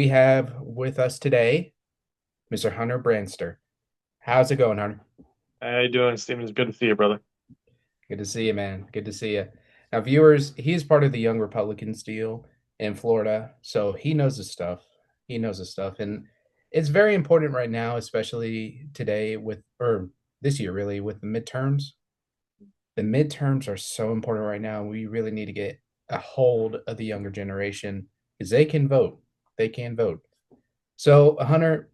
we have with us today Mr. Hunter Branstner. How's it going, Hunter? How you doing, Steven? It's good to see you, brother. Good to see you, man. Good to see you. Now, viewers, he's part of the Young Republicans deal in Florida, so he knows his stuff. He knows his stuff, and it's very important right now, especially today or this year, really, with the midterms. The midterms are so important right now. We really need to get a hold of the younger generation because they can vote. They can vote. So, Hunter,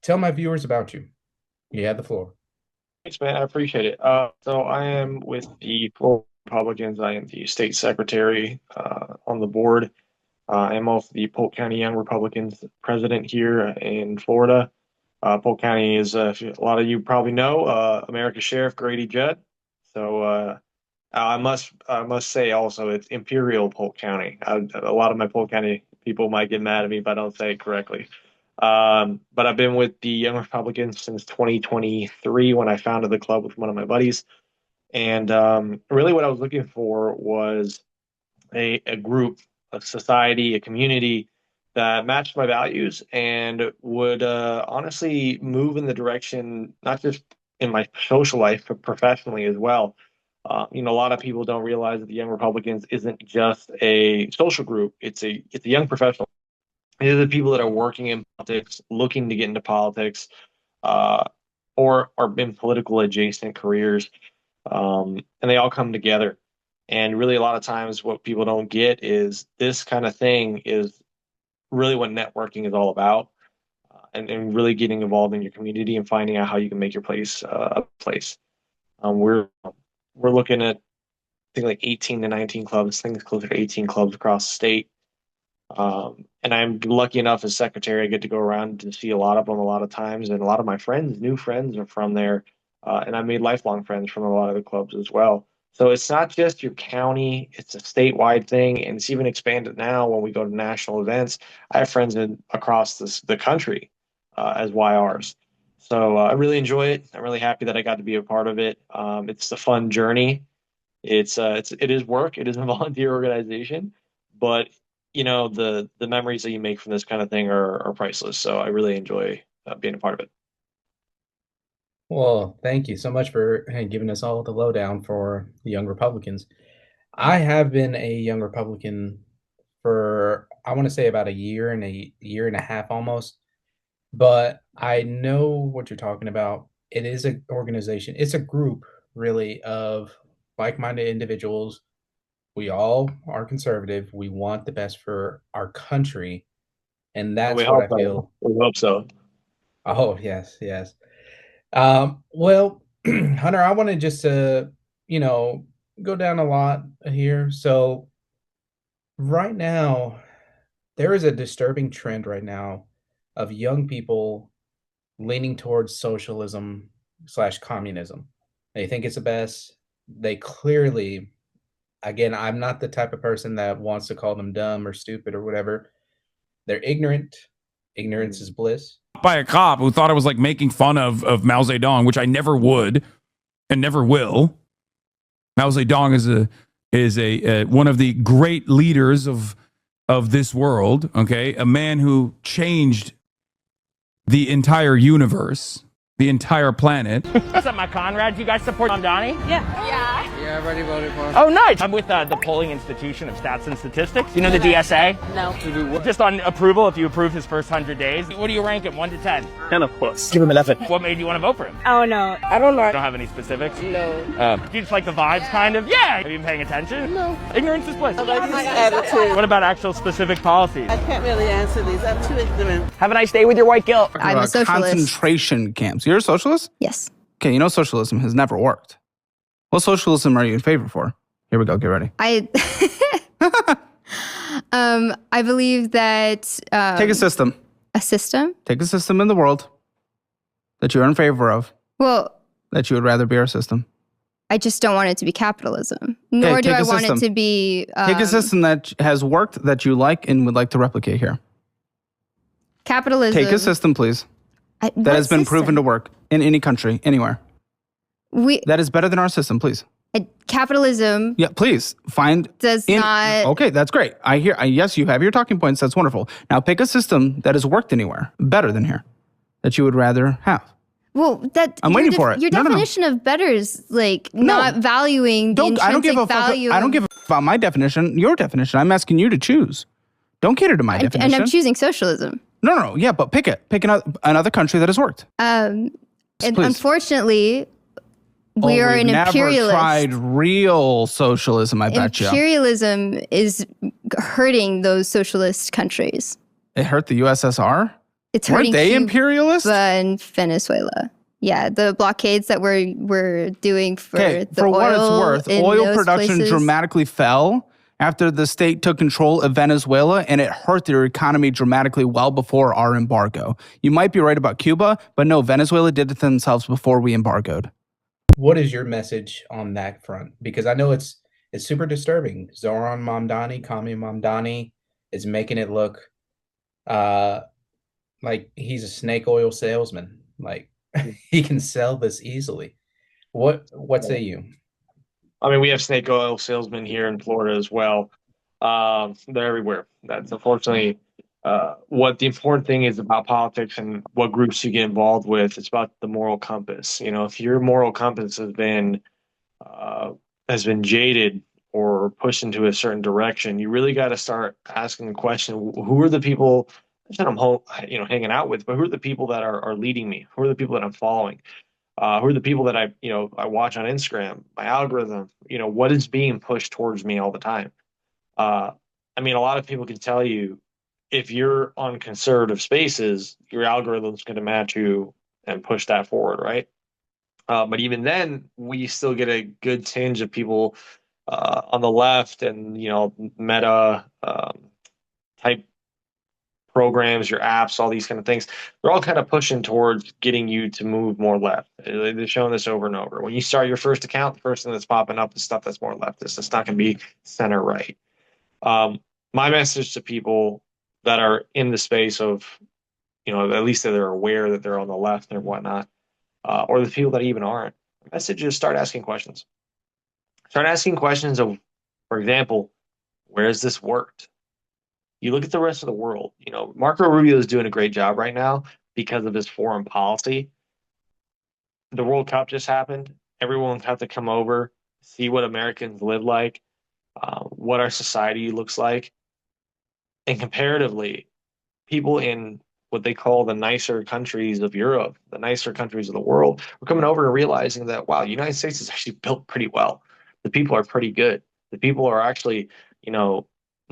tell my viewers about you. You have the floor. Thanks, man. I appreciate it. So I am with the Florida Republicans. I am the state secretary on the board. I am also the Polk County Young Republicans president here in Florida. Polk County is, a lot of you probably know, America's Sheriff Grady Judd. So I must say also it's Imperial Polk County. A lot of my Polk County people might get mad at me if I don't say it correctly. But I've been with the Young Republicans since 2023 when I founded the club with one of my buddies. And really, what I was looking for was a group, a society, a community that matched my values and would honestly move in the direction, not just in my social life, but professionally as well. A lot of people don't realize that the Young Republicans isn't just a social group; it's a young professional. These are the people that are working in politics, looking to get into politics, uh, or are in political adjacent careers, and they all come together. And really, a lot of times, what people don't get is this kind of thing is really what networking is all about, and really getting involved in your community and finding out how you can make your place a place. We're looking at, I think, like 18 to 19 clubs, things closer to 18 clubs across the state. And I'm lucky enough as secretary, I get to go around to see a lot of them a lot of times. And a lot of my friends, new friends, are from there. And I made lifelong friends from a lot of the clubs as well. So it's not just your county, it's a statewide thing. And it's even expanded now when we go to national events. I have friends across the country as YRs. So I really enjoy it. I'm really happy that I got to be a part of it. It's a fun journey. It is work. It is a volunteer organization, but the memories that you make from this kind of thing are priceless. So I really enjoy being a part of it. Well, thank you so much for giving us all the lowdown for the Young Republicans. I have been a Young Republican for, I want to say, about a year and a half almost, but I know what you're talking about. It is an organization, it's a group really of like-minded individuals. We all are conservative. We want the best for our country, and We that's what hope I so. feel. We hope so. Oh, yes, yes. Well, Hunter, I want to just you know, go down a lot here. So right now, there is a disturbing trend right now of young people leaning towards socialism slash communism. They think it's the best. They clearly, again, I'm not the type of person that wants to call them dumb or stupid or whatever. They're ignorant. Ignorance is bliss. By a cop who thought I was like making fun of Mao Zedong, which I never would and never will. Mao Zedong is a one of the great leaders of this world. Okay, a man who changed the entire universe, the entire planet. What's up, my Conrad? Do you guys support Donnie? Yeah. Yeah, I've already voted for him. Oh, nice. I'm with the Polling Institution of Stats and Statistics. You know the DSA? No. To do what? Just on approval, if you approve his first 100 days. What do you rank him, 1 to 10? 10, of course. Give him 11. What made you want to vote for him? Oh no. I don't know. You don't have any specifics? No. Do you just like the vibes, kind of? Yeah. Have you been paying attention? No. Ignorance is bliss. I like his attitude. What about actual specific policies? I can't really answer these. I'm too ignorant. Have a nice day with your white guilt. I'm a socialist. Concentration camps. You're a socialist? Yes. Okay, you know socialism has never worked. What socialism are you in favor for? Here we go. Get ready. I I believe that Take a system. a system. Take a system in the world that you're in favor of, Well, that you would rather be our system. I just don't want it to be capitalism, nor do take I a want it system. to be Take a system that has worked that you like and would like to replicate here. capitalism. Take a system, please, that has been proven to work in any country, anywhere. We That is better than our system, please. Capitalism Yeah, please find. does not. Okay, that's great. Yes, you have your talking points. That's wonderful. Now pick a system that has worked anywhere better than here that you would rather have. Well, I'm waiting for it. Your No. definition of better is like not valuing the intrinsic I don't give a value. fuck. I don't give a fuck about my definition. Your definition. I'm asking you to choose. Don't cater to my definition. And I'm choosing socialism. No. Yeah, but pick it. Pick another country that has worked. And Please. unfortunately, we are an imperialist. Never tried real socialism. I bet you. Imperialism is hurting those socialist countries. It hurt the USSR. It's hurting Weren't they Cuba imperialist? and Venezuela. Yeah, the blockades that we're doing for the for oil. what it's worth, in oil those production places. dramatically fell after the state took control of Venezuela, and it hurt their economy dramatically well before our embargo. You might be right about Cuba, but no, Venezuela did it themselves before we embargoed. What is your message on that front? Because I know it's super disturbing. Zoran Mamdani, Kami Mamdani, is making it look like he's a snake oil salesman. Like he can sell this easily. What say you? I mean, we have snake oil salesmen here in Florida as well. They're everywhere. That's unfortunately what the important thing is about politics and what groups you get involved with. It's about the moral compass. You know, if your moral compass has been jaded or pushed into a certain direction, you really got to start asking the question: who are the people that I'm, hanging out with? But who are the people that are leading me? Who are the people that I'm following? Who are the people that I watch on Instagram, my algorithm, what is being pushed towards me all the time? I mean, a lot of people can tell you if you're on conservative spaces, your algorithm's going to match you and push that forward, right? But even then, we still get a good tinge of people on the left and, meta type programs, your apps, all these kind of things, they're all kind of pushing towards getting you to move more left. They're showing this over and over. When you start your first account, the first thing that's popping up is stuff that's more leftist. It's not going to be center right. My message to people that are in the space of, at least that they're aware that they're on the left and whatnot, or the people that even aren't, the message is start asking questions. Start asking questions of, for example, where has this worked? You look at the rest of the world, Marco Rubio is doing a great job right now because of his foreign policy. The World Cup just happened. Everyone had to come over, see what Americans live like, what our society looks like. And comparatively, people in what they call the nicer countries of Europe, the nicer countries of the world, are coming over and realizing that, wow, the United States is actually built pretty well. The people are pretty good. The people are actually,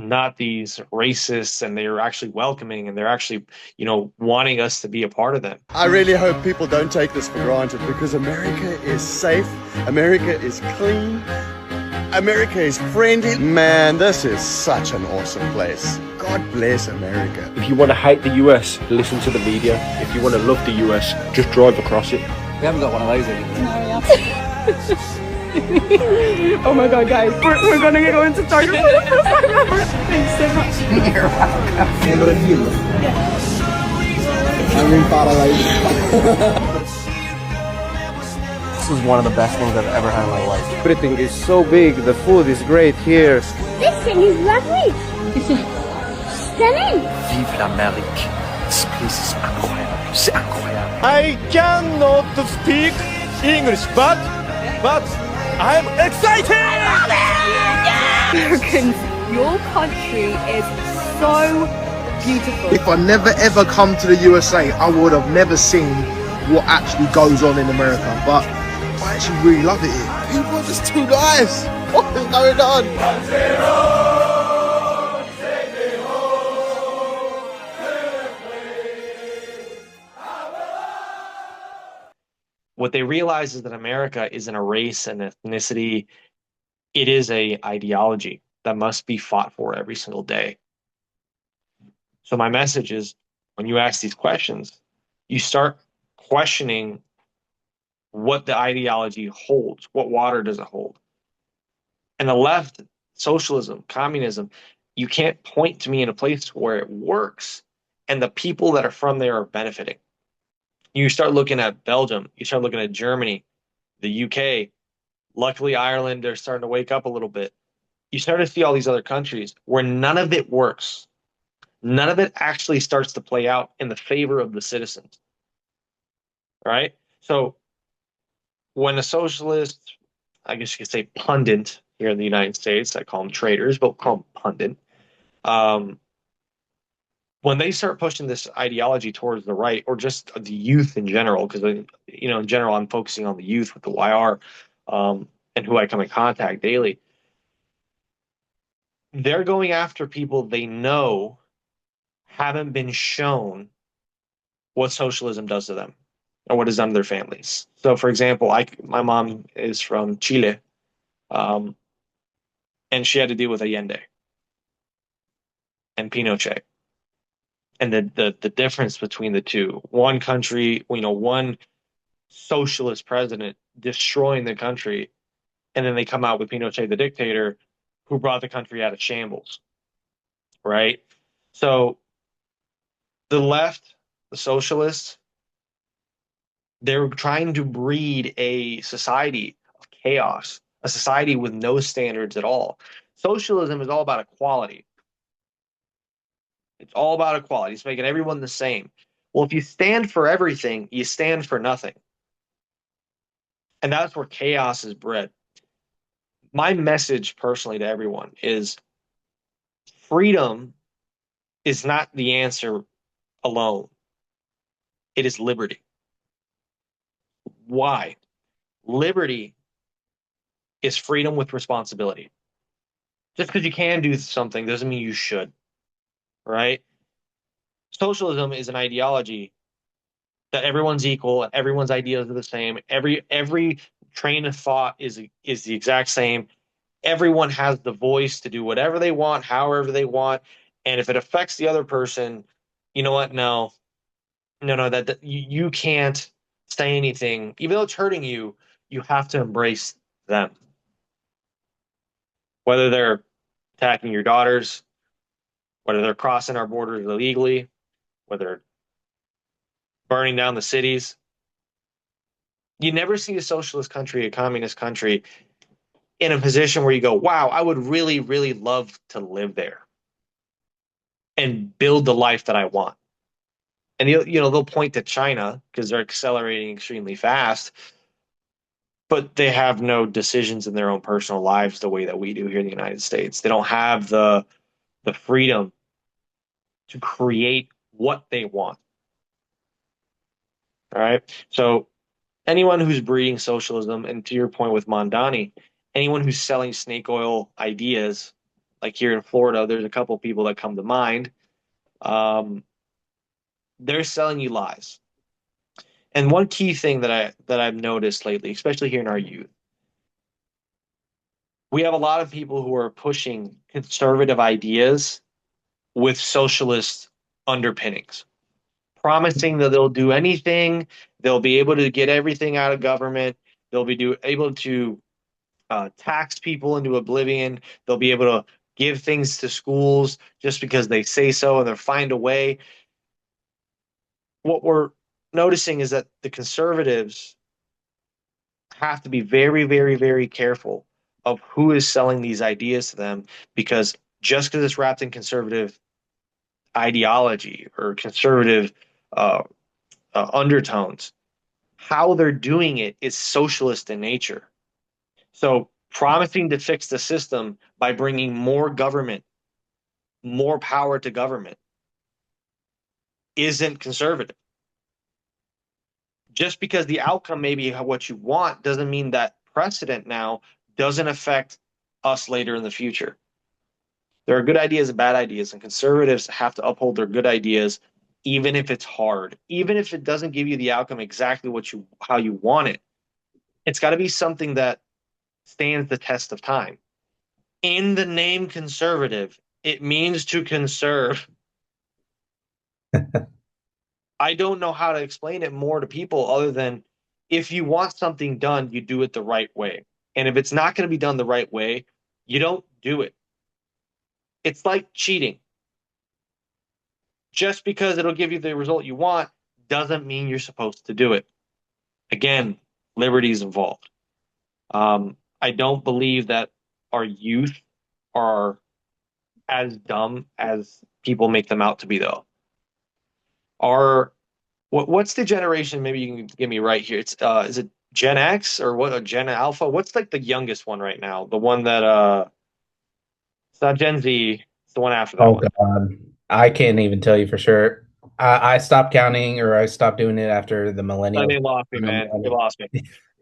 not these racists, and they're actually welcoming, and they're actually, wanting us to be a part of them. I really hope people don't take this for granted, because America is safe, America is clean, America is friendly. Man, this is such an awesome place. God bless America. If you want to hate the US, listen to the media. If you want to love the US, just drive across it. We haven't got one of those anymore. Oh my god, guys, we're gonna go into Target for the first time ever. Thanks so much. You're welcome. This is one of the best things I've ever had in my life. Everything is so big, the food is great here. This thing is lovely. This is stunning. Vive l'Amérique. This place is incroyable. C'est incroyable. I cannot speak English, but I'm excited! Americans, your country is so beautiful. If I never ever come to the USA, I would have never seen what actually goes on in America, but I actually really love it here. People are just too nice. What is going on? What they realize is that America isn't a race and ethnicity. It is a ideology that must be fought for every single day. So my message is, when you ask these questions, you start questioning what the ideology holds. What water does it hold? And the left, socialism, communism, you can't point to me in a place where it works and the people that are from there are benefiting. You start looking at Belgium, you start looking at Germany, the UK, Luckily, Ireland, they're starting to wake up a little bit. You start to see all these other countries where none of it works. None of it actually starts to play out in the favor of the citizens. Right? So when a socialist, I guess you could say pundit here in the United States, I call them traitors, but we'll call them pundit. When they start pushing this ideology towards the right, or just the youth in general, because in general, I'm focusing on the youth with the YR, and who I come in contact daily. They're going after people they know haven't been shown what socialism does to them or what it's done to their families. So, for example, my mom is from Chile, and she had to deal with Allende and Pinochet. And the difference between the two, one country, one socialist president destroying the country, and then they come out with Pinochet, the dictator, who brought the country out of shambles, right? So the left, the socialists, they're trying to breed a society of chaos, a society with no standards at all. Socialism is all about equality. It's all about equality. It's making everyone the same. Well, if you stand for everything, you stand for nothing. And that's where chaos is bred. My message personally to everyone is freedom is not the answer alone. It is liberty. Why? Liberty is freedom with responsibility. Just because you can do something doesn't mean you should, right? Socialism is an ideology that everyone's equal and everyone's ideas are the same. Every train of thought is the exact same. Everyone has the voice to do whatever they want, however they want. And if it affects the other person, you know what? No, that you can't say anything. Even though it's hurting you, you have to embrace them. Whether they're attacking your daughters, whether they're crossing our borders illegally, whether they're burning down the cities. You never see a socialist country, a communist country, in a position where you go, wow, I would really, really love to live there and build the life that I want. And they'll point to China because they're accelerating extremely fast, but they have no decisions in their own personal lives the way that we do here in the United States. They don't have the freedom to create what they want. All right. So anyone who's breeding socialism, and to your point with Mondani, anyone who's selling snake oil ideas, like here in Florida, there's a couple people that come to mind. They're selling you lies. And one key thing that I've noticed lately, especially here in our youth, we have a lot of people who are pushing conservative ideas with socialist underpinnings, promising that they'll do anything, they'll be able to get everything out of government, they'll be able to tax people into oblivion, they'll be able to give things to schools just because they say so, and they'll find a way. What we're noticing is that the conservatives have to be very, very, very careful of who is selling these ideas to them, because just because it's wrapped in conservative ideology or conservative undertones, how they're doing it is socialist in nature. So promising to fix the system by bringing more government, more power to government, isn't conservative. Just because the outcome may be what you want doesn't mean that precedent now doesn't affect us later in the future. There are good ideas and bad ideas, and conservatives have to uphold their good ideas, even if it's hard, even if it doesn't give you the outcome exactly how you want it. It's got to be something that stands the test of time. In the name conservative, it means to conserve. I don't know how to explain it more to people other than if you want something done, you do it the right way. And if it's not going to be done the right way, you don't do it. It's like cheating. Just because it'll give you the result you want doesn't mean you're supposed to do it. Again, liberty is involved. I don't believe that our youth are as dumb as people make them out to be, though. Our what's the generation? Maybe you can get me right here. It's is it Gen X or what? Gen Alpha? What's like the youngest one right now? The one that it's not Gen Z. It's the one after that Oh one. God, I can't even tell you for sure. I stopped counting, or I stopped doing it after the I millennials. mean, lost me, man. You lost me.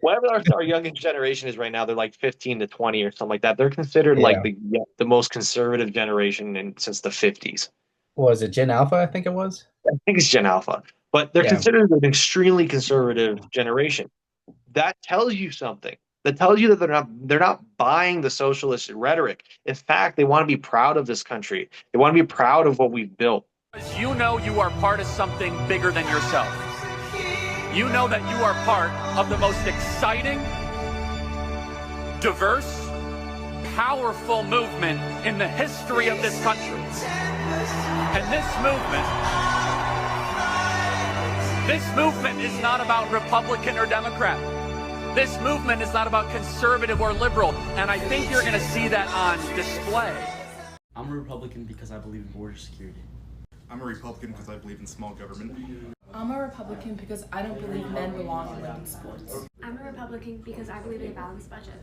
Whatever our youngest generation is right now, they're like 15 to 20 or something like that. They're considered like Yeah. the most conservative generation since the 50s. Was it Gen Alpha? I think it was. I think it's Gen Alpha, but they're Yeah. considered an extremely conservative generation. That tells you something. That tells you that they're not buying the socialist rhetoric. In fact, they want to be proud of this country. They want to be proud of what we've built. You know you are part of something bigger than yourself. You know that you are part of the most exciting, diverse, powerful movement in the history of this country. And this movement is not about Republican or Democrat. This movement is not about conservative or liberal. And I think you're going to see that on display. I'm a Republican because I believe in border security. I'm a Republican because I believe in small government. I'm a Republican because I don't believe men belong in women's sports. I'm a Republican because I believe in a balanced budget.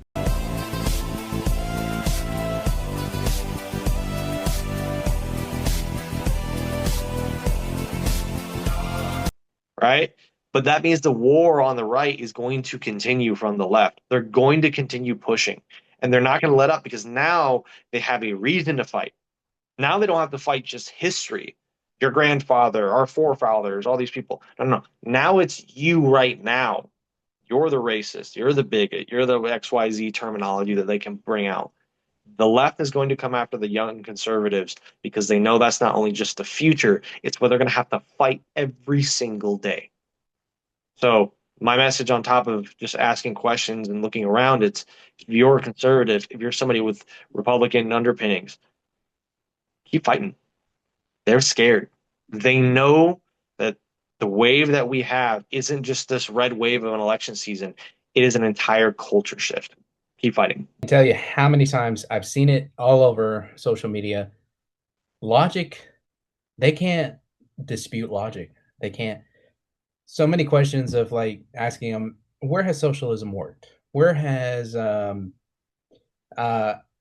Right? But that means the war on the right is going to continue from the left. They're going to continue pushing, and they're not going to let up because now they have a reason to fight. Now they don't have to fight just history, your grandfather, our forefathers, all these people. No, no. Now it's you right now. You're the racist. You're the bigot. You're the XYZ terminology that they can bring out. The left is going to come after the young conservatives because they know that's not only just the future, it's what they're going to have to fight every single day. So my message on top of just asking questions and looking around, it's if you're a conservative, if you're somebody with Republican underpinnings, keep fighting. They're scared. They know that the wave that we have isn't just this red wave of an election season. It is an entire culture shift. Keep fighting. I tell you how many times I've seen it all over social media. Logic, they can't dispute logic. They can't. So many questions of like asking them, where has socialism worked? Where has uh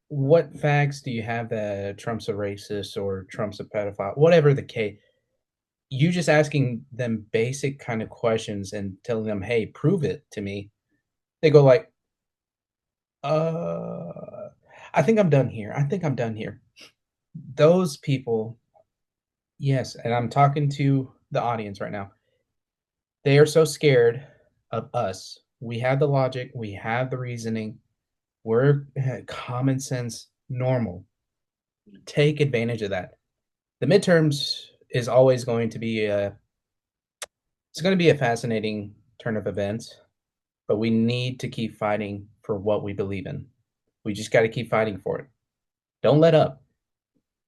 what facts do you have that Trump's a racist or Trump's a pedophile? Whatever the case, you just asking them basic kind of questions and telling them, hey, prove it to me. They go like, I think I'm done here. I think I'm done here. Those people, yes, and I'm talking to the audience right now. They are so scared of us. We have the logic, we have the reasoning. We're common sense normal. Take advantage of that. The midterms is always going to be it's going to be a fascinating turn of events, but we need to keep fighting for what we believe in. We just got to keep fighting for it. Don't let up.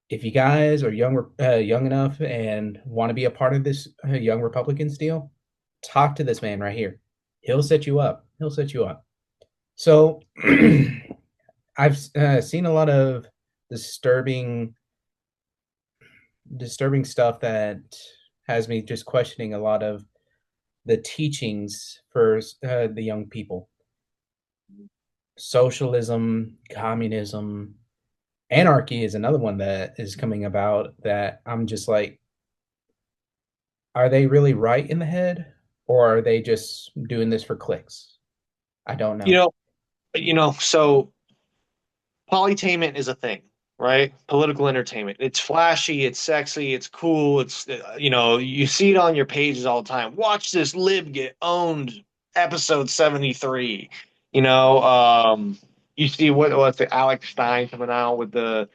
If you guys are young enough and want to be a part of this Young Republicans deal, talk to this man right here. He'll set you up. He'll set you up. So I've seen a lot of disturbing stuff that has me just questioning a lot of the teachings for the young people. Socialism, communism, anarchy is another one that is coming about that I'm just like, are they really right in the head, or are they just doing this for clicks? I don't know. So polytainment is a thing, right? Political entertainment. It's flashy, it's sexy, it's cool. It's you see it on your pages all the time. Watch this lib get owned, episode 73. You see what's the Alex Stein coming out with the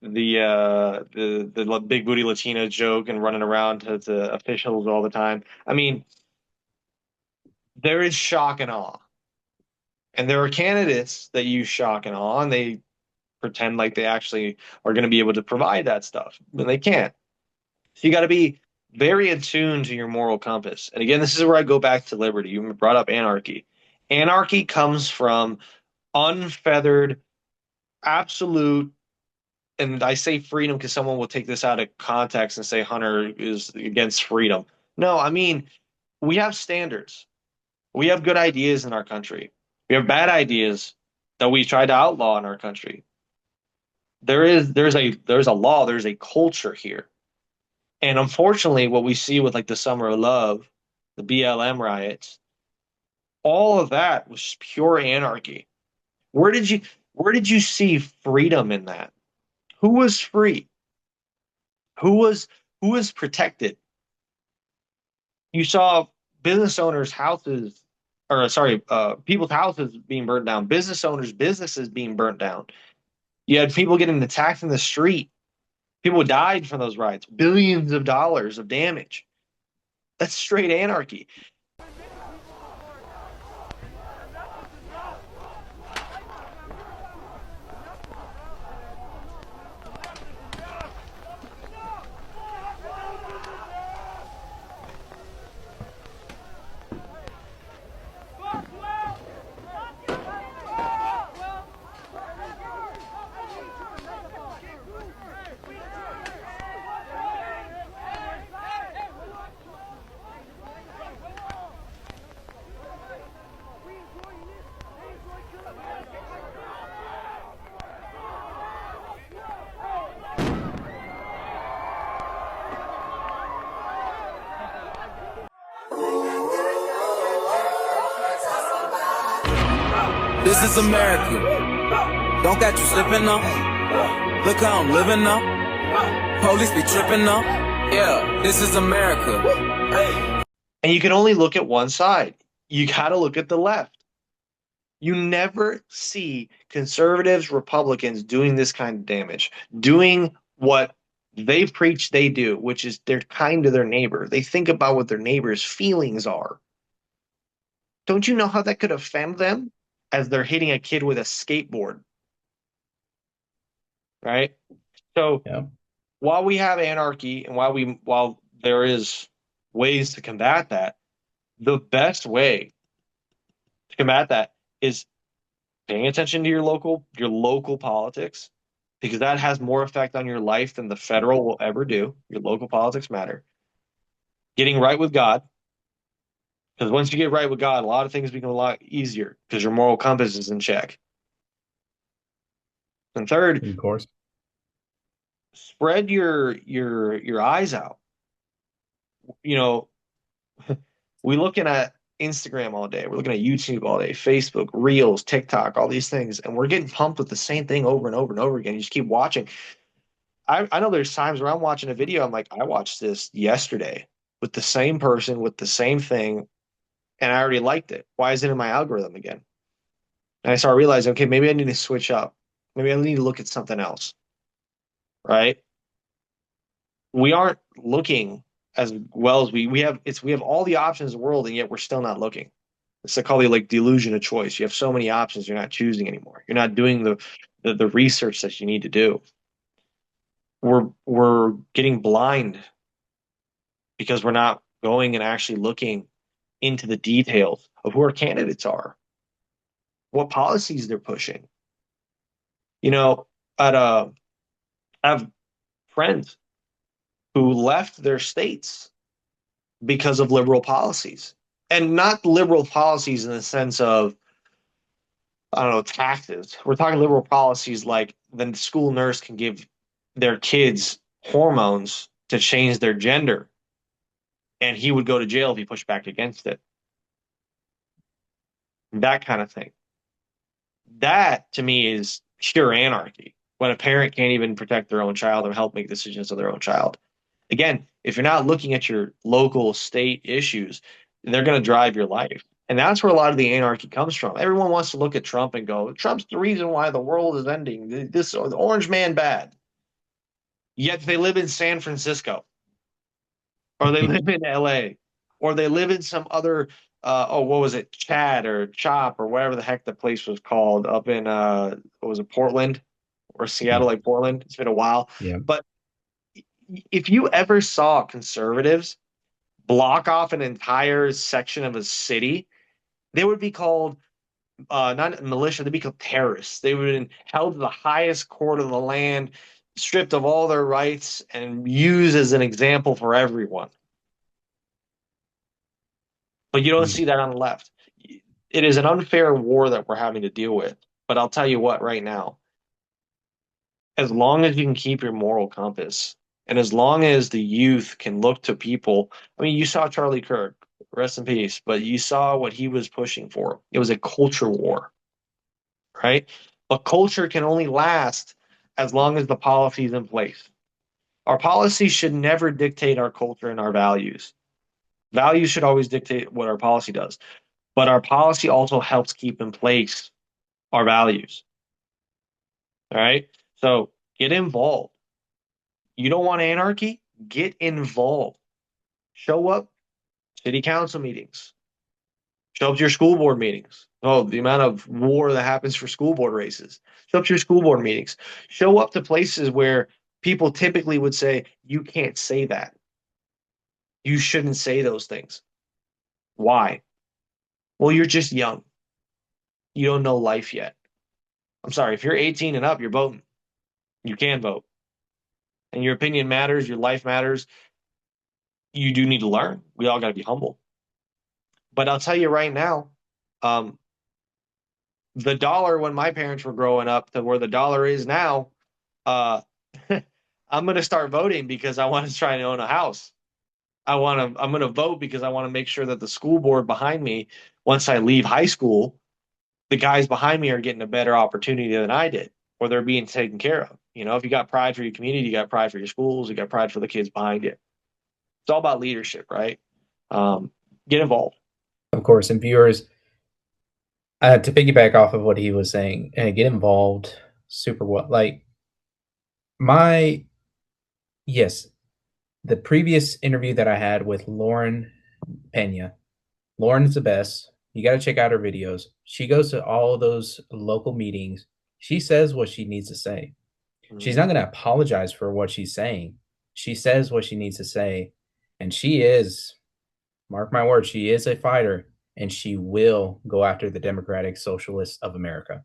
big booty Latina joke and running around to officials all the time. I mean, there is shock and awe. And there are candidates that use shock and awe, and they pretend like they actually are going to be able to provide that stuff, but they can't. So you got to be very attuned to your moral compass. And again, this is where I go back to liberty. You brought up anarchy. Anarchy comes from unfeathered, absolute, and I say freedom because someone will take this out of context and say Hunter is against freedom. No, I mean, we have standards. We have good ideas in our country. We have bad ideas that we try to outlaw in our country. There's a law, there's a culture here. And unfortunately, what we see with like the Summer of Love, the BLM riots, all of that was pure anarchy. Where did you see freedom in that? Who was free? Who was protected? You saw business owners' houses, or sorry, people's houses being burnt down, business owners' businesses being burnt down. You had people getting attacked in the street. People died from those riots, billions of dollars of damage. That's straight anarchy. This is America. Don't got you slipping up. Look how I'm living up. Police be tripping up. Yeah, this is America. And you can only look at one side. You got to look at the left. You never see conservatives, Republicans doing this kind of damage, doing what they preach they do, which is they're kind to their neighbor. They think about what their neighbor's feelings are. Don't you know how that could offend them as they're hitting a kid with a skateboard? Right? So while we have anarchy and while there is ways to combat that, the best way to combat that is paying attention to your local politics, because that has more effect on your life than the federal will ever do. Your local politics matter. Getting right with God, because once you get right with God, a lot of things become a lot easier because your moral compass is in check. And third, of course, spread your eyes out. You know, we're looking at Instagram all day. We're looking at YouTube all day, Facebook, Reels, TikTok, all these things, and we're getting pumped with the same thing over and over and over again. You just keep watching. I know there's times where I'm watching a video, I'm like, I watched this yesterday with the same person, with the same thing, and I already liked it. Why is it in my algorithm again? And I start realizing, okay, maybe I need to switch up. Maybe I need to look at something else. Right? We aren't looking as well as we have all the options in the world, and yet we're still not looking. It's called the like delusion of choice. You have so many options, you're not choosing anymore. You're not doing the research that you need to do. We're getting blind because we're not going and actually looking into the details of who our candidates are, what policies they're pushing. You know, I have friends who left their states because of liberal policies, and not liberal policies in the sense of, I don't know, taxes. We're talking liberal policies like the school nurse can give their kids hormones to change their gender, and he would go to jail if he pushed back against it. That kind of thing. That to me is pure anarchy, when a parent can't even protect their own child or help make decisions of their own child. Again, if you're not looking at your local state issues, they're going to drive your life. And that's where a lot of the anarchy comes from. Everyone wants to look at Trump and go, Trump's the reason why the world is ending. This the orange man bad. Yet they live in San Francisco, or they live in LA, or they live in some other what was it, Chad or Chop or whatever the heck the place was called up in what was it, Portland or Seattle, like Portland. It's been a while. Yeah. But if you ever saw conservatives block off an entire section of a city, they would be called not militia, they'd be called terrorists. They would have been held to the highest court of the land, stripped of all their rights, and used as an example for everyone. But you don't see that on the left. It is an unfair war that we're having to deal with. But I'll tell you what, right now, as long as you can keep your moral compass, and as long as the youth can look to people, I mean, you saw Charlie Kirk, rest in peace, but you saw what he was pushing for. It was a culture war, right? But culture can only last as long as the policy is in place. Our policy should never dictate our culture and our values. Values should always dictate what our policy does. But our policy also helps keep in place our values. All right. So get involved. You don't want anarchy? Get involved. Show up city council meetings. Show up to your school board meetings. Oh, the amount of war that happens for school board races. Show up to your school board meetings. Show up to places where people typically would say, you can't say that. You shouldn't say those things. Why? Well, you're just young. You don't know life yet. I'm sorry, if you're 18 and up, you're voting. You can vote. And your opinion matters, your life matters. You do need to learn. We all got to be humble. But I'll tell you right now, the dollar when my parents were growing up to where the dollar is now, I'm going to start voting because I want to try and own a house. I'm going to vote because I want to make sure that the school board behind me, once I leave high school, the guys behind me are getting a better opportunity than I did, or they're being taken care of. You know, if you got pride for your community, you got pride for your schools, you got pride for the kids behind you. It's all about leadership, right? Get involved. Of course, and viewers, to piggyback off of what he was saying, and get involved super well. Like my yes, the previous interview that I had with Lauren Pena. Lauren is the best. You got to check out her videos. She goes to all those local meetings. She says what she needs to say. She's not going to apologize for what she's saying. She says what she needs to say. And she is, mark my words, she is a fighter, and she will go after the Democratic Socialists of America.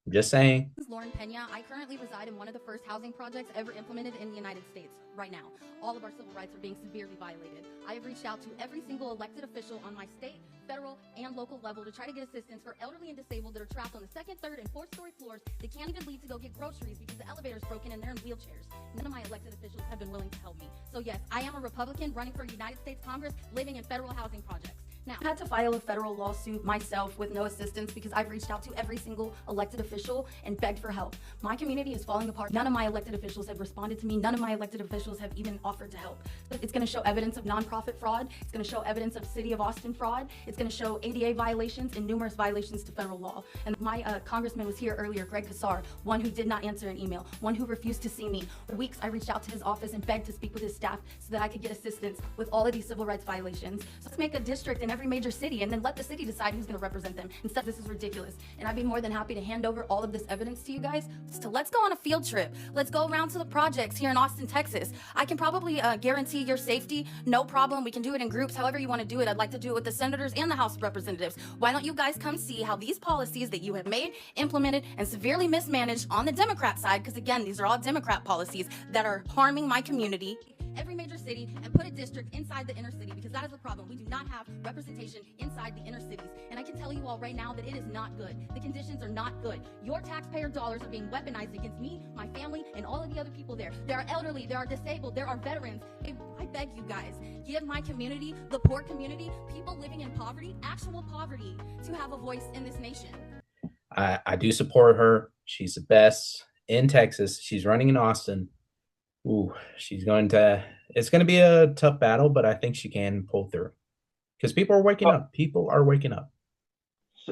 I'm just saying. This is Lauren Pena. I currently reside in one of the first housing projects ever implemented in the United States right now. All of our civil rights are being severely violated. I have reached out to every single elected official on my state, federal, and local level to try to get assistance for elderly and disabled that are trapped on the second, third, and fourth-story floors. They can't even leave to go get groceries because the elevator's broken and they're in wheelchairs. None of my elected officials have been willing to help me. So yes, I am a Republican running for United States Congress, living in federal housing projects. Now, I had to file a federal lawsuit myself with no assistance because I've reached out to every single elected official and begged for help. My community is falling apart. None of my elected officials have responded to me. None of my elected officials have even offered to help. It's going to show evidence of nonprofit fraud. It's going to show evidence of City of Austin fraud. It's going to show ADA violations and numerous violations to federal law. And my congressman was here earlier, Greg Kassar, one who did not answer an email, one who refused to see me. For weeks, I reached out to his office and begged to speak with his staff so that I could get assistance with all of these civil rights violations. So let's make a district in every major city and then let the city decide who's going to represent them. Instead, this is ridiculous. And I'd be more than happy to hand over all of this evidence to you guys. So let's go on a field trip. Let's go around to the projects here in Austin, Texas. I can probably guarantee your safety. No problem. We can do it in groups, however you want to do it. I'd like to do it with the senators and the House of Representatives. Why don't you guys come see how these policies that you have made, implemented, and severely mismanaged on the Democrat side, because again, these are all Democrat policies that are harming my community, every major city, and put a district inside the inner city, because that is the problem. We do not have representation inside the inner cities. And I can tell you all right now that it is not good. The conditions are not good. Your taxpayer dollars are being weaponized against me, my family, and all of the other people there. There are elderly, there are disabled, there are veterans. I beg you guys, give my community, the poor community, people living in poverty, actual poverty, to have a voice in this nation. I do support her. She's the best in Texas. She's running in Austin. Ooh, it's going to be a tough battle, but I think she can pull through because people are waking up. People are waking up.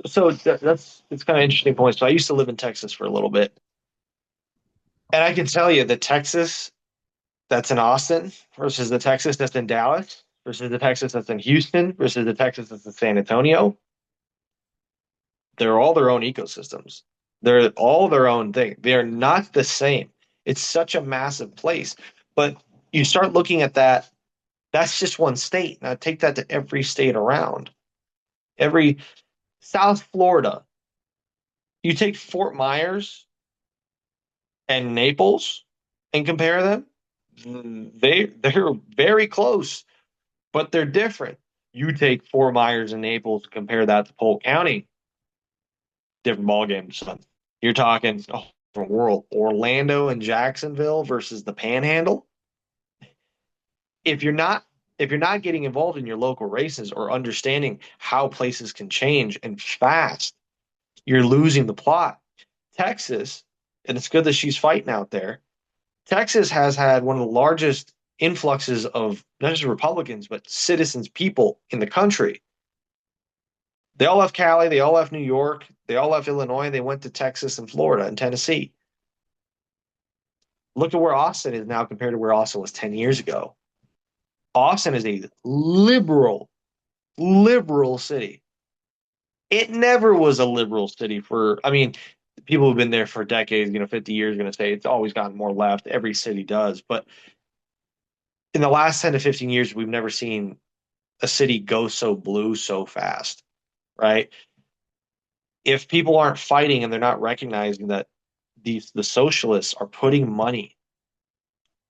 So it's kind of interesting point. So I used to live in Texas for a little bit, and I can tell you the Texas that's in Austin versus the Texas that's in Dallas versus the Texas that's in Houston versus the Texas that's in San Antonio. They're all their own ecosystems. They're all their own thing. They're not the same. It's such a massive place. But you start looking at that, that's just one state. Now take that to every state around. Every South Florida You take Fort Myers and Naples and compare them, they're very close, but they're different. You take Fort Myers and Naples, compare that to Polk County, different ballgame, son. You're talking a whole different world. Orlando and Jacksonville versus the Panhandle. If you're not getting involved in your local races or understanding how places can change and fast, you're losing the plot. Texas, and it's good that she's fighting out there. Texas has had one of the largest influxes of not just Republicans, but citizens, people in the country. They all left Cali, they all left New York, they all left Illinois, they went to Texas and Florida and Tennessee. Look at where Austin is now compared to where Austin was 10 years ago. Austin is a liberal city. It never was a liberal city people who've been there for decades, 50 years are going to say it's always gotten more left. Every city does. But in the last 10 to 15 years, we've never seen a city go so blue so fast, right? If people aren't fighting and they're not recognizing that the socialists are putting money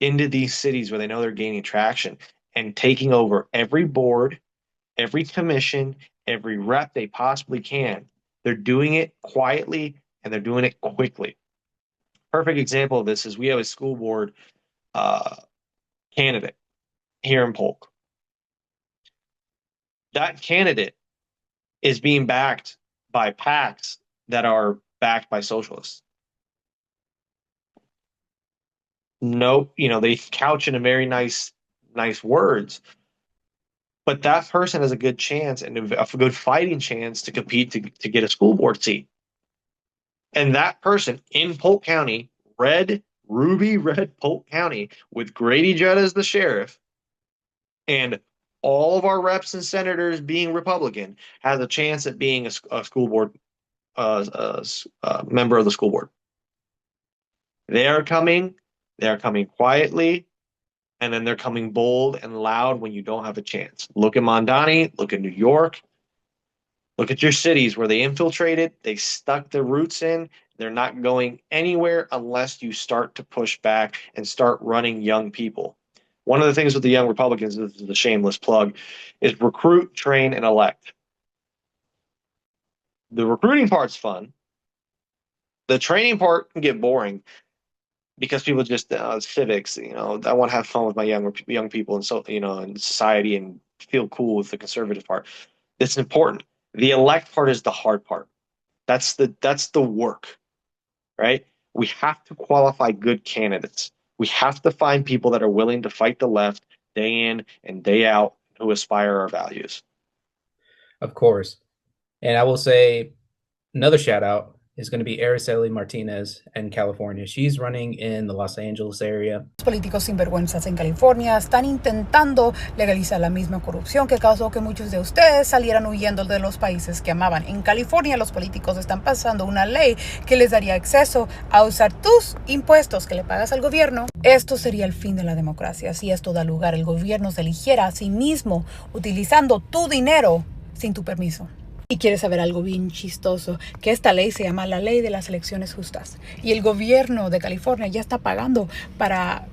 into these cities where they know they're gaining traction and taking over every board, every commission, every rep they possibly can, they're doing it quietly and they're doing it quickly. Perfect example of this is we have a school board candidate here in Polk. That candidate is being backed by PACs that are backed by socialists. Nope, they couch in a very nice words, but that person has a good chance and a good fighting chance to compete to get a school board seat. And that person in Polk County, ruby red Polk County, with Grady Judd as the sheriff, and all of our reps and senators being Republican, has a chance at being a school board member of the school board. They are coming quietly, and then they're coming bold and loud when you don't have a chance. Look at Mondani, look at New York, look at your cities where they infiltrated, they stuck their roots in. They're not going anywhere unless you start to push back and start running young people. One of the things with the young Republicans, this is a shameless plug, is recruit, train, and elect. The recruiting part's fun. The training part can get boring because people just civics. I want to have fun with my young people, and so in society, and feel cool with the conservative part. It's important. The elect part is the hard part. That's the work, right? We have to qualify good candidates. We have to find people that are willing to fight the left day in and day out, who aspire our values. Of course. And I will say another shout out is going to be Araceli Martinez in California. She's running in the Los Angeles area. Los políticos sinvergüenzas en California están intentando legalizar la misma corrupción que causó que muchos de ustedes salieran huyendo de los países que amaban. En California los políticos están pasando una ley que les daría acceso a usar tus impuestos que le pagas al gobierno. Esto sería el fin de la democracia. Si esto da lugar, el gobierno se eligiera a sí mismo utilizando tu dinero sin tu permiso. Y quieres saber algo bien chistoso, que esta ley se llama la ley de las elecciones justas. Y el gobierno de California ya está pagando para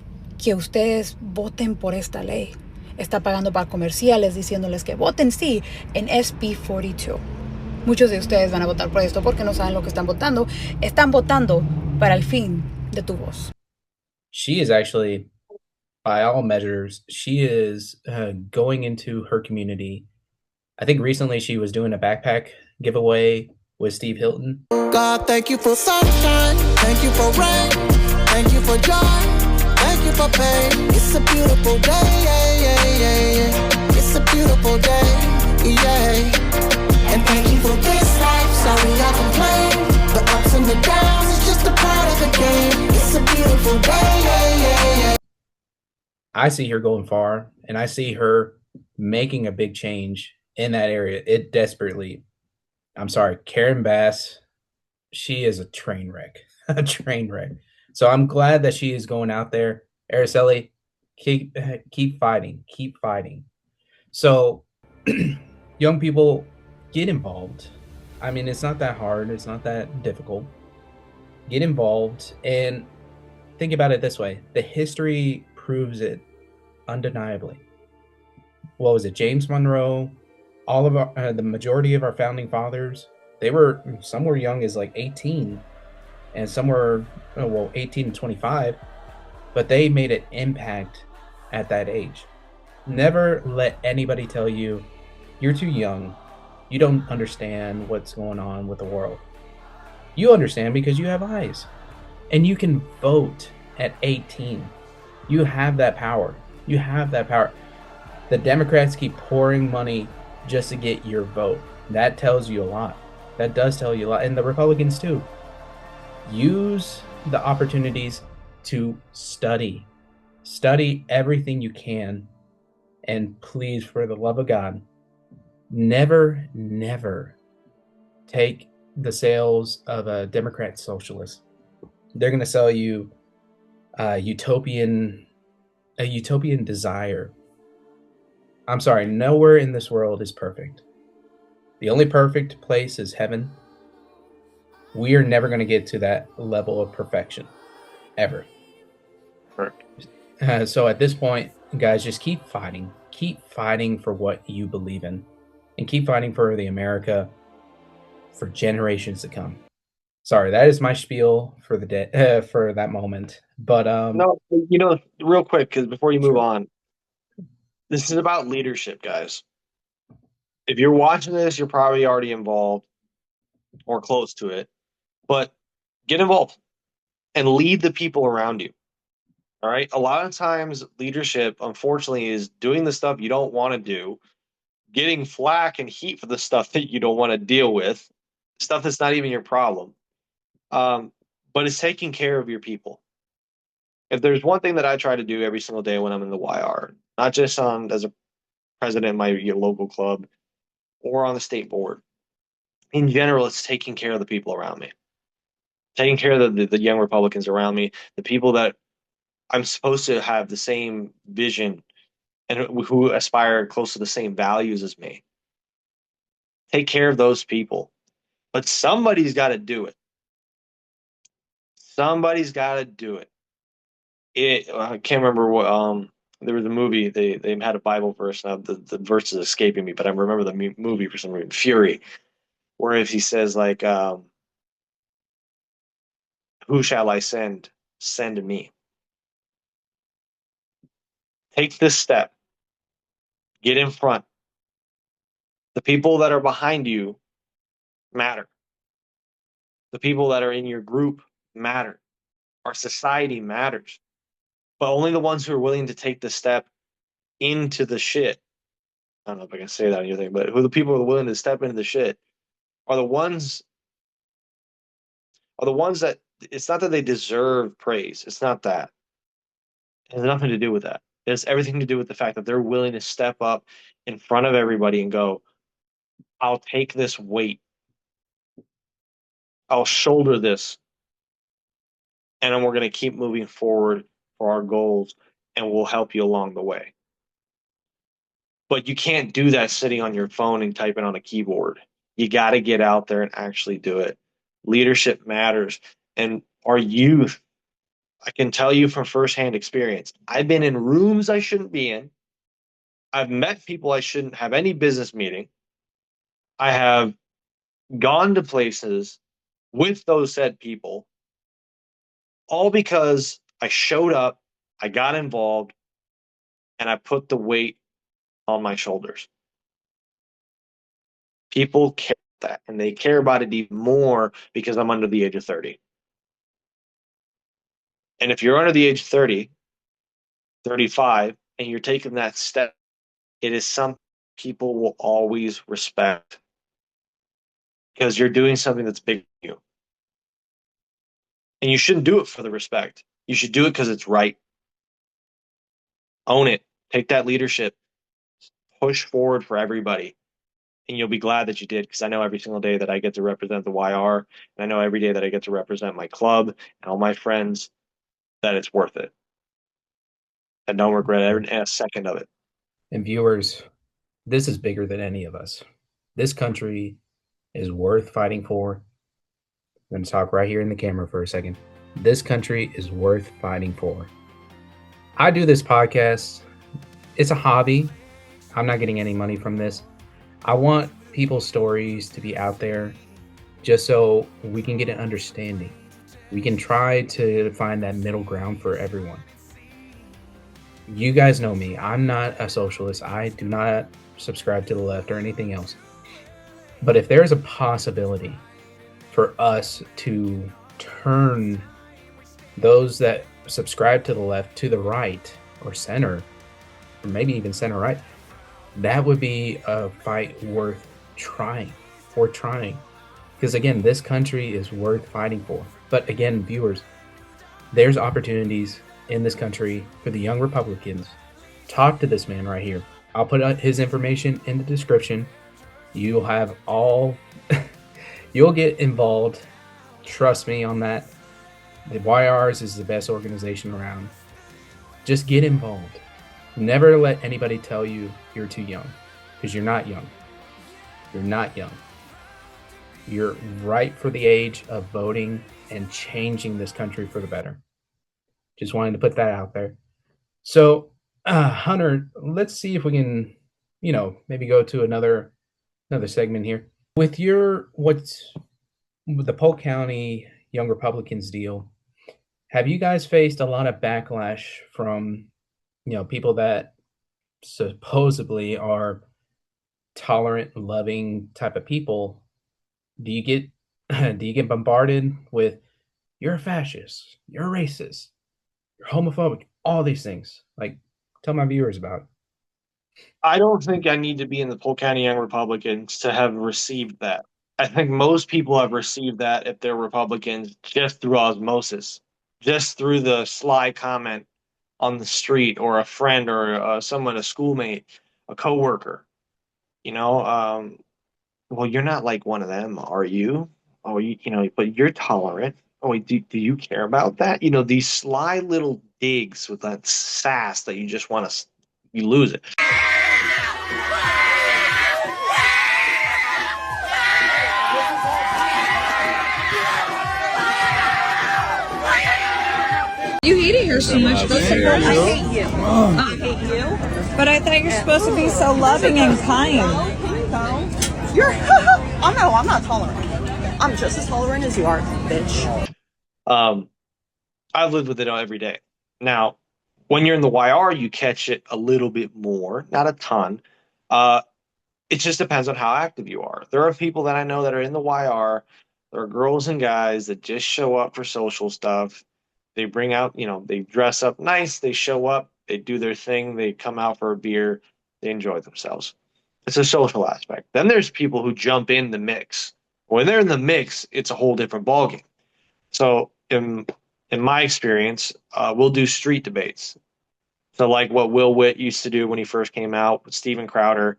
que ustedes voten por esta ley. Está pagando para comerciales diciéndoles que voten sí en SB 42. Muchos de ustedes van a votar por esto porque no saben lo que están votando. Están votando para el fin de tu voz. She is actually, by all measures, she is going into her community. I think recently she was doing a backpack giveaway with Steve Hilton. God, thank you for sunshine, thank you for rain, thank you for joy, thank you for pain. It's a beautiful day, it's a beautiful day, and thank you for this life. Sorry I complain, the ups and the downs is just a part of the game. It's a beautiful day. I see her going far, and I see her making a big change in that area. Karen Bass, she is a train wreck, So I'm glad that she is going out there. Araceli, keep fighting. So young people, get involved. I mean, it's not that hard. It's not that difficult. Get involved and think about it this way. The history proves it undeniably. What was it? James Monroe, all of the majority of our founding fathers, some were young as like 18 and some were, 18 and 25, but they made an impact at that age. Never let anybody tell you you're too young. You don't understand what's going on with the world. You understand because you have eyes and you can vote at 18. You have that power. You have that power. The Democrats keep pouring money just to get your vote. That tells you a lot. That does tell you a lot. And the Republicans too. Use the opportunities to study. Study everything you can. And please, for the love of God, never, never take the sales of a Democrat socialist. They're going to sell you a utopian desire. I'm sorry, nowhere in this world is perfect. The only perfect place is heaven. We are never going to get to that level of perfection, ever. So at this point, guys, just keep fighting. Keep fighting for what you believe in, and keep fighting for the America for generations to come. Sorry, that is my spiel for the day, for that moment. But No, real quick, because before you move on, this is about leadership, guys. If you're watching this, you're probably already involved or close to it, but get involved and lead the people around you. All right. A lot of times, leadership, unfortunately, is doing the stuff you don't want to do, getting flack and heat for the stuff that you don't want to deal with, stuff that's not even your problem. But it's taking care of your people. If there's one thing that I try to do every single day when I'm in the YR, not just as a president of my local club or on the state board, in general, it's taking care of the people around me, taking care of the young Republicans around me, the people that I'm supposed to have the same vision and who aspire close to the same values as me. Take care of those people. But somebody's got to do it. Somebody's got to do it. I can't remember what there was a movie they had a Bible verse. Now the verse is escaping me, but I remember the movie for some reason, Fury, where if he says like, "Who shall I send? Send me." Take this step. Get in front. The people that are behind you matter. The people that are in your group matter. Our society matters. But only the ones who are willing to take the step into the shit. I don't know if I can say that on your thing, but who the people who are willing to step into the shit are the ones that it's not that they deserve praise. It's not that. It has nothing to do with that. It has everything to do with the fact that they're willing to step up in front of everybody and go, I'll take this weight. I'll shoulder this. And then we're going to keep moving forward for our goals and we'll help you along the way. But you can't do that sitting on your phone and typing on a keyboard. You got to get out there and actually do it. Leadership matters. And our youth, I can tell you from firsthand experience, I've been in rooms I shouldn't be in. I've met people I shouldn't have any business meeting. I have gone to places with those said people, all because I showed up, I got involved, and I put the weight on my shoulders. People care about that, and they care about it even more because I'm under the age of 30. And if you're under the age of 30, 35, and you're taking that step, it is something people will always respect because you're doing something that's big for you. And you shouldn't do it for the respect. You should do it because it's right. Own it. Take that leadership. Push forward for everybody. And you'll be glad that you did because I know every single day that I get to represent the YR, and I know every day that I get to represent my club and all my friends that it's worth it. I don't regret every a second of it. And viewers, this is bigger than any of us. This country is worth fighting for. I'm going to talk right here in the camera for a second. This country is worth fighting for. I do this podcast. It's a hobby. I'm not getting any money from this. I want people's stories to be out there just so we can get an understanding. We can try to find that middle ground for everyone. You guys know me. I'm not a socialist. I do not subscribe to the left or anything else. But if there's a possibility for us to turn those that subscribe to the left to the right or center, or maybe even center right, that would be a fight worth trying. Because again, this country is worth fighting for. But again, viewers, there's opportunities in this country for the young Republicans. Talk to this man right here. I'll put his information in the description. You'll have all, you'll get involved. Trust me on that. The YRs is the best organization around. Just get involved. Never let anybody tell you you're too young, because you're not young. You're not young. You're right for the age of voting and changing this country for the better. Just wanted to put that out there. So, Hunter, let's see if we can, maybe go to another segment here. With what's the Polk County Young Republicans deal, have you guys faced a lot of backlash from, people that supposedly are tolerant, loving type of people? Do you get bombarded with, you're a fascist, you're a racist, you're homophobic, all these things? Like, tell my viewers about it. I don't think I need to be in the Polk County Young Republicans to have received that. I think most people have received that if they're Republicans just through osmosis, just through the sly comment on the street, or a friend, or someone, a schoolmate, a coworker. Well, you're not like one of them, are you? Oh, but you're tolerant. Oh, wait, do you care about that? These sly little digs with that sass that you just want to, you lose it. You hate it here so much. I hate you. I hate you. But I thought you're supposed to be so loving and kind. You're. I'm not tolerant. I'm just as tolerant as you are, bitch. I've lived with it every day. Now, when you're in the YR, you catch it a little bit more, not a ton. It just depends on how active you are. There are people that I know that are in the YR. There are girls and guys that just show up for social stuff. They bring out, they dress up nice. They show up. They do their thing. They come out for a beer. They enjoy themselves. It's a social aspect. Then there's people who jump in the mix. When they're in the mix, it's a whole different ballgame. So in my experience, we'll do street debates. So like what Will Witt used to do when he first came out with Steven Crowder.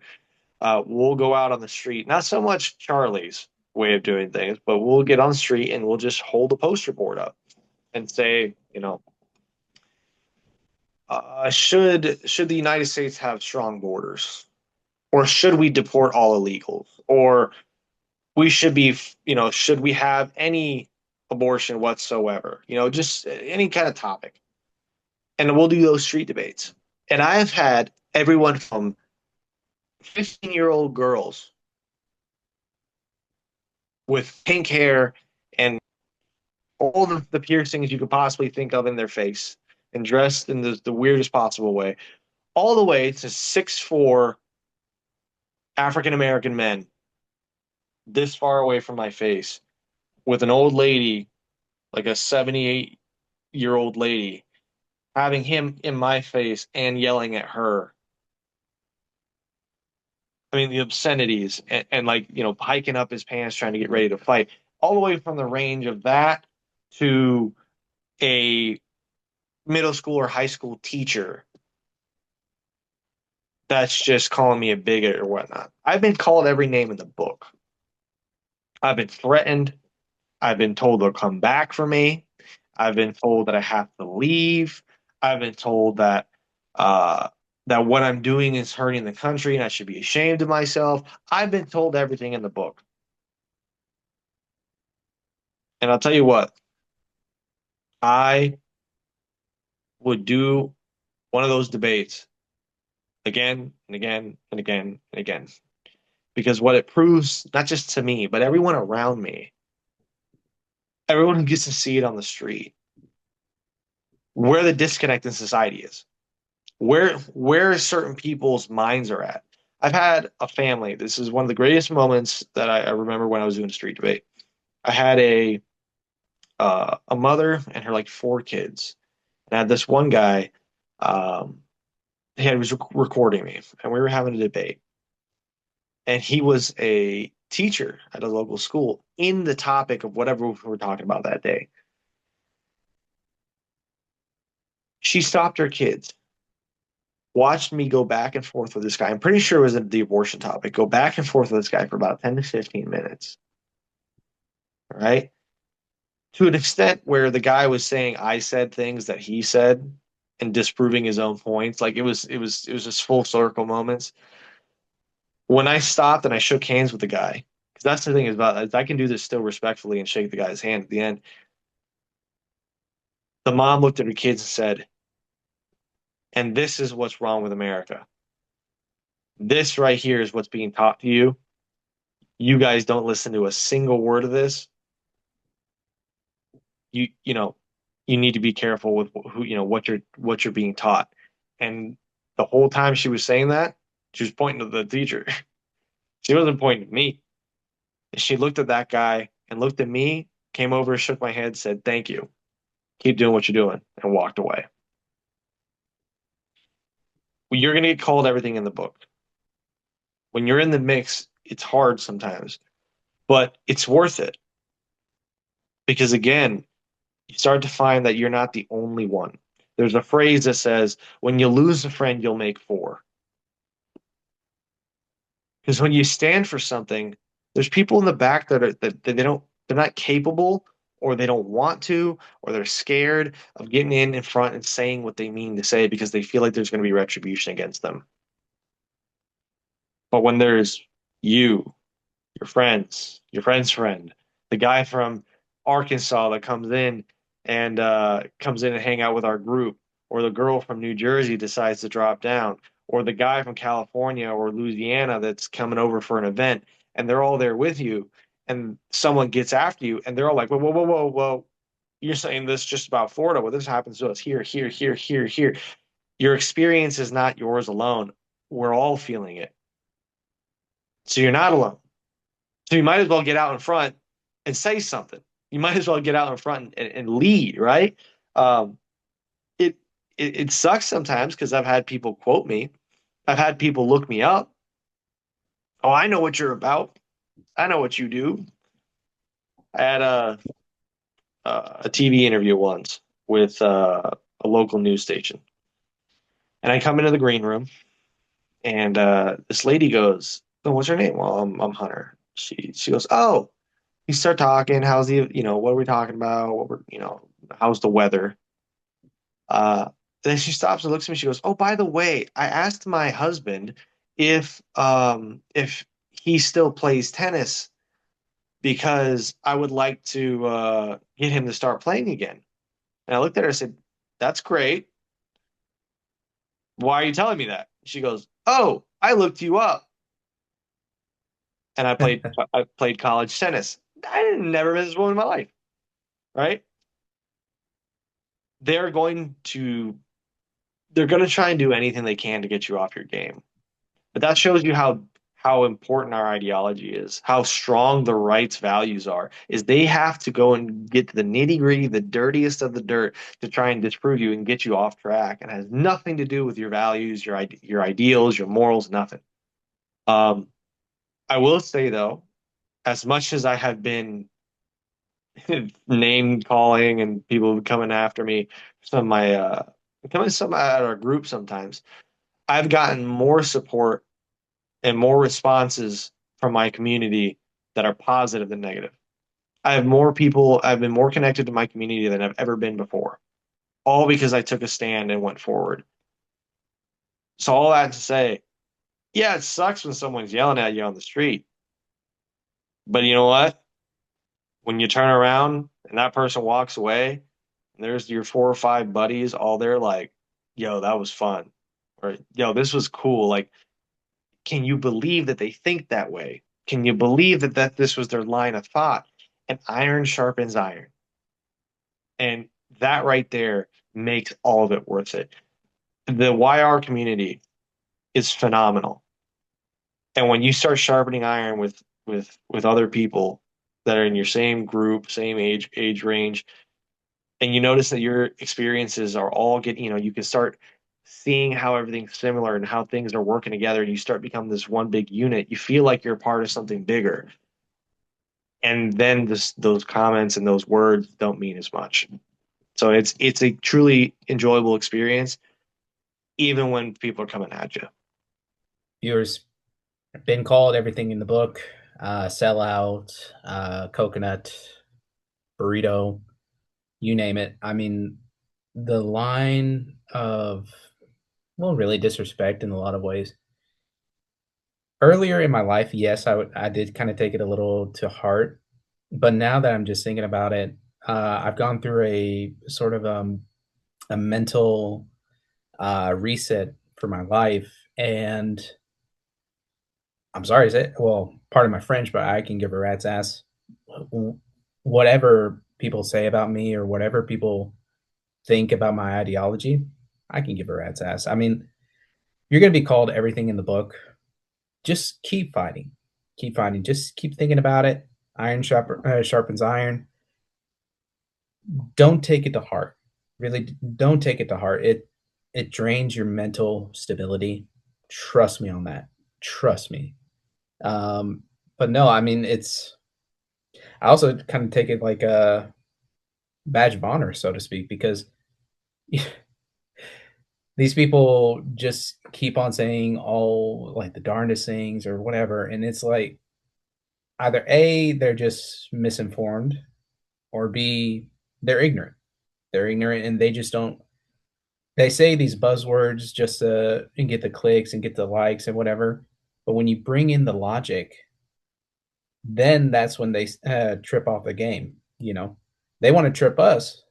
We'll go out on the street, not so much Charlie's way of doing things, but we'll get on the street and we'll just hold a poster board up and say, should the United States have strong borders, or should we deport all illegals, or we should be, should we have any abortion whatsoever? Just any kind of topic, and we'll do those street debates. And I have had everyone from 15-year-old girls with pink hair and all the piercings you could possibly think of in their face, and dressed in the weirdest possible way, all the way to 6'4" African-American men this far away from my face, with an old lady, like a 78-year-old lady, having him in my face and yelling at her. I mean, the obscenities and hiking up his pants, trying to get ready to fight, all the way from the range of that to a middle school or high school teacher that's just calling me a bigot or whatnot. I've been called every name in the book. I've been threatened. I've been told they'll come back for me. I've been told that I have to leave. I've been told that that what I'm doing is hurting the country and I should be ashamed of myself. I've been told everything in the book. And I'll tell you what, I would do one of those debates again and again and again and again. Because what it proves, not just to me, but everyone around me, everyone who gets to see it on the street, where the disconnect in society is, where certain people's minds are at. I've had a family. This is one of the greatest moments that I remember when I was doing a street debate. I had a mother and her like 4 kids, and I had this one guy. He was recording me, and we were having a debate. And he was a teacher at a local school in the topic of whatever we were talking about that day. She stopped her kids, watched me go back and forth with this guy. I'm pretty sure it was the abortion topic. Go back and forth with this guy for about 10 to 15 minutes. All right. To an extent where the guy was saying I said things that he said and disproving his own points. Like it was just full circle moments. When I stopped and I shook hands with the guy, because that's the thing is I can do this still respectfully and shake the guy's hand at the end. The mom looked at her kids and said, and this is what's wrong with America. This right here is what's being taught to you. You guys don't listen to a single word of this. You know, you need to be careful with what you're being taught. And the whole time she was saying that, she was pointing to the teacher. She wasn't pointing to me. And she looked at that guy and looked at me, came over, shook my head, said, "Thank you. Keep doing what you're doing," and walked away. You're going to get called everything in the book. When you're in the mix, it's hard sometimes, but it's worth it. Because again, you start to find that you're not the only one. There's a phrase that says, when you lose a friend, you'll make four. Because when you stand for something, there's people in the back that they're not capable, or they don't want to, or they're scared of getting in front and saying what they mean to say because they feel like there's going to be retribution against them. But when there's you, your friend's friend, the guy from Arkansas that comes in and hang out with our group, or the girl from New Jersey decides to drop down, or the guy from California or Louisiana that's coming over for an event, and they're all there with you, and someone gets after you, and they're all like, whoa, whoa, whoa, whoa, whoa. You're saying this just about Florida. Well, this happens to us here, here, here, here, here. Your experience is not yours alone. We're all feeling it. So you're not alone. So you might as well get out in front and say something. You might as well get out in front and lead, right? Um, it sucks sometimes because I've had people quote me. I've had people look me up. Oh, I know what you're about. I know what you do. I had a TV interview once with a local news station, and I come into the green room, and this lady goes, "Oh, what's her name?" Well, I'm Hunter. She goes, "Oh." We start talking. How's what are we talking about? How's the weather? Then she stops and looks at me. She goes, "Oh, by the way, I asked my husband if he still plays tennis because I would like to get him to start playing again." And I looked at her and said, "That's great. Why are you telling me that?" She goes, "Oh, I looked you up, and I played college tennis. I never met this woman in my life, right?" They're going to try and do anything they can to get you off your game. But that shows you how important our ideology is, how strong the right's values are, is they have to go and get to the nitty-gritty, the dirtiest of the dirt to try and disprove you and get you off track. And it has nothing to do with your values, your ideals, your morals, nothing. I will say though, as much as I have been name calling and people coming after me, some of my coming some at our group sometimes, I've gotten more support and more responses from my community that are positive than negative. I have more people, I've been more connected to my community than I've ever been before, all because I took a stand and went forward. So all that to say, yeah, it sucks when someone's yelling at you on the street. But you know what? when you turn around and that person walks away, and there's your 4 or 5 buddies all there like, yo, that was fun. Or yo, this was cool. Like, can you believe that they think that way? Can you believe that this was their line of thought? And iron sharpens iron. And that right there makes all of it worth it. The YR community is phenomenal. And when you start sharpening iron with other people that are in your same group, same age range, and you notice that your experiences are all getting, you can start seeing how everything's similar and how things are working together, and you start becoming this one big unit. You feel like you're a part of something bigger. And then those comments and those words don't mean as much. So it's a truly enjoyable experience, even when people are coming at you. Viewers, been called everything in the book, sellout, coconut, burrito, you name it. I mean, the line of, well, really disrespect in a lot of ways. Earlier in my life, yes, I did kind of take it a little to heart, but now that I'm just thinking about it, I've gone through a sort of a mental reset for my life, and I'm sorry to say, well, pardon my French, but I can give a rat's ass. Whatever people say about me or whatever people think about my ideology, I can give a rat's ass. I mean, you're going to be called everything in the book. Just keep fighting. Keep fighting. Just keep thinking about it. Sharpens iron. Don't take it to heart. Really, don't take it to heart. It drains your mental stability. Trust me on that. Trust me. But no, I mean, I also kind of take it like a badge of honor, so to speak, because these people just keep on saying all like the darndest things or whatever, and it's like either A, they're just misinformed, or B, they're ignorant. They're ignorant and they just don't. They say these buzzwords just to and get the clicks and get the likes and whatever, but when you bring in the logic, then that's when they trip off the game. They want to trip us,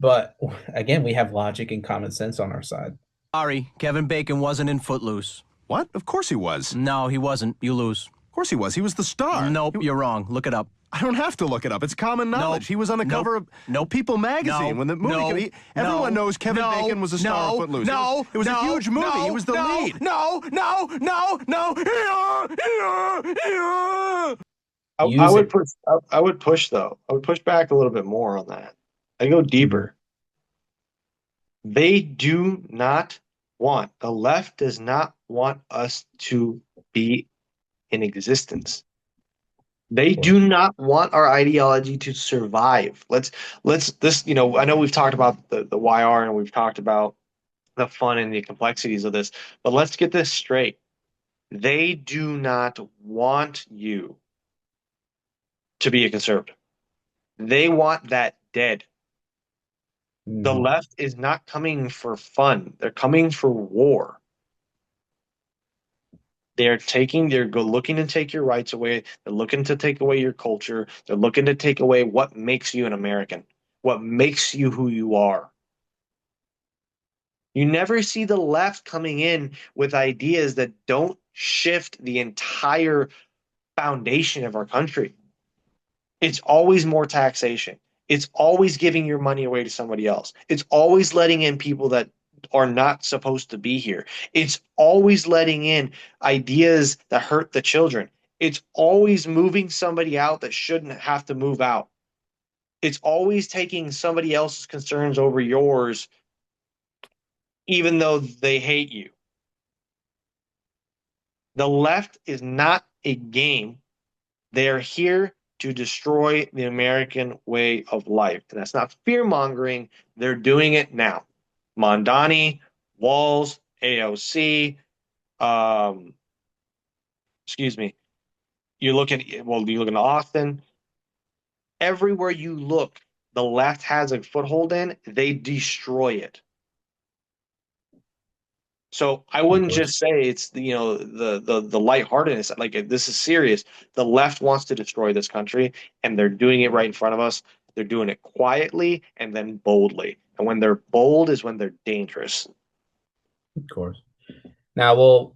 but again, we have logic and common sense on our side. Sorry, Kevin Bacon wasn't in Footloose. What? Of course he was. No, he wasn't. You lose. Of course he was. He was the star. Nope, you're wrong. Look it up. I don't have to look it up. It's common knowledge. Nope. He was on the cover of People magazine when the movie everyone knows Kevin Bacon was a star of Footloose. It was a huge movie. He was the lead. No. I would push though. I would push back a little bit more on that. I go deeper. They do not want, the left does not want us to be in existence. They do not want our ideology to survive. Let's this, I know we've talked about the YR and we've talked about the fun and the complexities of this, but let's get this straight. They do not want you to be a conservative. They want that dead. The left is not coming for fun. They're coming for war. They're looking to take your rights away. They're looking to take away your culture. They're looking to take away what makes you an American, what makes you who you are. You never see the left coming in with ideas that don't shift the entire foundation of our country. It's always more taxation. It's always giving your money away to somebody else. It's always letting in people that are not supposed to be here. It's always letting in ideas that hurt the children. It's always moving somebody out that shouldn't have to move out. It's always taking somebody else's concerns over yours, even though they hate you. The left is not a game. They are here to destroy the American way of life. And that's not fear-mongering. They're doing it now. Mondani, Walls, AOC, excuse me. You look at Austin. Everywhere you look, the left has a foothold in, they destroy it. So I wouldn't just say it's the lightheartedness. Like this is serious. The left wants to destroy this country, and they're doing it right in front of us. They're doing it quietly and then boldly. And when they're bold is when they're dangerous. Of course. Now, we'll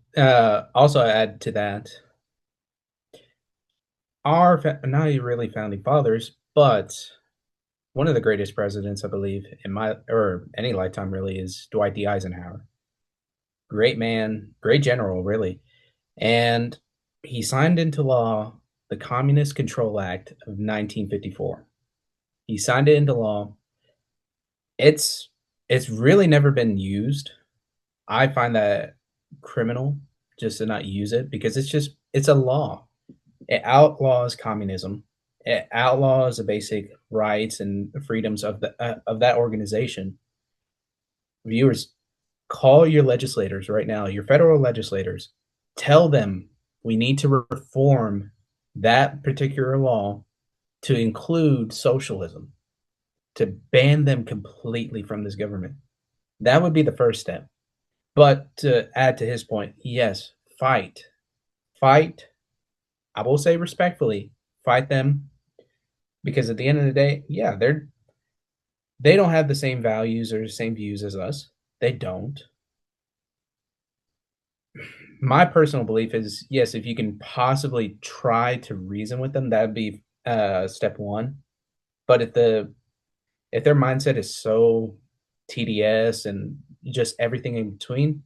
also add to that our not really founding fathers, but one of the greatest presidents, I believe, in my or any lifetime, really, is Dwight D. Eisenhower. Great man, great general, really, and he signed into law the Communist Control Act of 1954. He signed it into law. It's really never been used. I find that criminal just to not use it because it's a law. It outlaws communism. It outlaws the basic rights and freedoms of that organization. Viewers, call your legislators right now, your federal legislators. Tell them we need to reform that particular law to include socialism, to ban them completely from this government. That would be the first step. But to add to his point, yes, fight. Fight. I will say respectfully, fight them because at the end of the day, yeah, they don't have the same values or the same views as us. They don't. My personal belief is yes, if you can possibly try to reason with them, that'd be step one. But if their mindset is so TDS and just everything in between,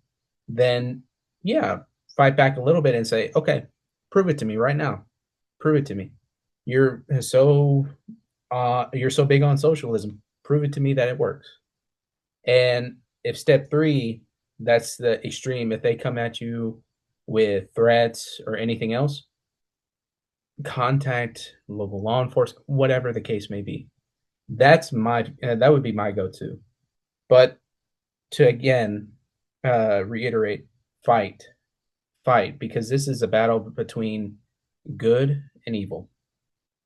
then yeah, fight back a little bit and say, okay, prove it to me right now. Prove it to me. You're you're so big on socialism. Prove it to me that it works. And if step three, that's the extreme, if they come at you with threats or anything else, contact local law enforcement, whatever the case may be. That would be my go-to. But to again reiterate, fight, fight, because this is a battle between good and evil.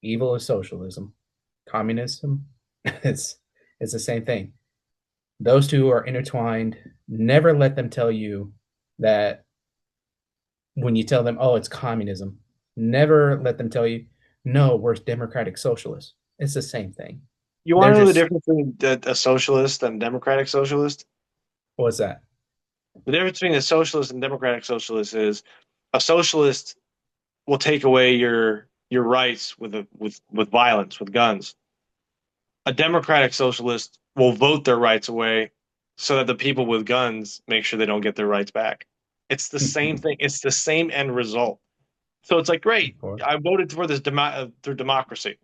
Evil is socialism. Communism is the same thing. Those two are intertwined. Never let them tell you that when you tell them, oh, it's communism. Never let them tell you, no, we're democratic socialists. It's the same thing. You want to know the difference between a socialist and democratic socialist? What's that? The difference between a socialist and democratic socialist is a socialist will take away your rights with violence, with guns. A democratic socialist will vote their rights away so that the people with guns make sure they don't get their rights back. It's the same thing. It's the same end result. So it's like, great, I voted for this through democracy.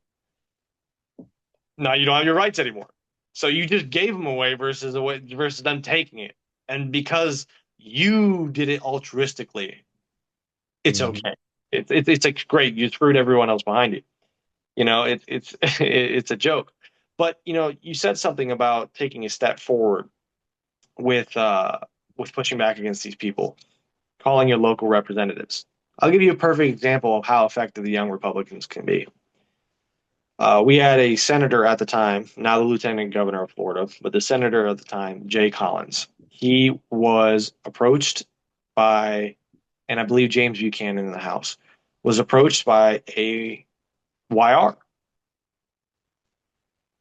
Now you don't have your rights anymore. So you just gave them away versus them taking it. And because you did it altruistically, it's okay. It's like great. You screwed everyone else behind you. It's it's a joke. But you said something about taking a step forward with pushing back against these people, calling your local representatives. I'll give you a perfect example of how effective the young Republicans can be. We had a senator at the time, now the lieutenant governor of Florida, but the senator at the time, Jay Collins. He was approached by, and I believe James Buchanan in the House, was approached by a YR.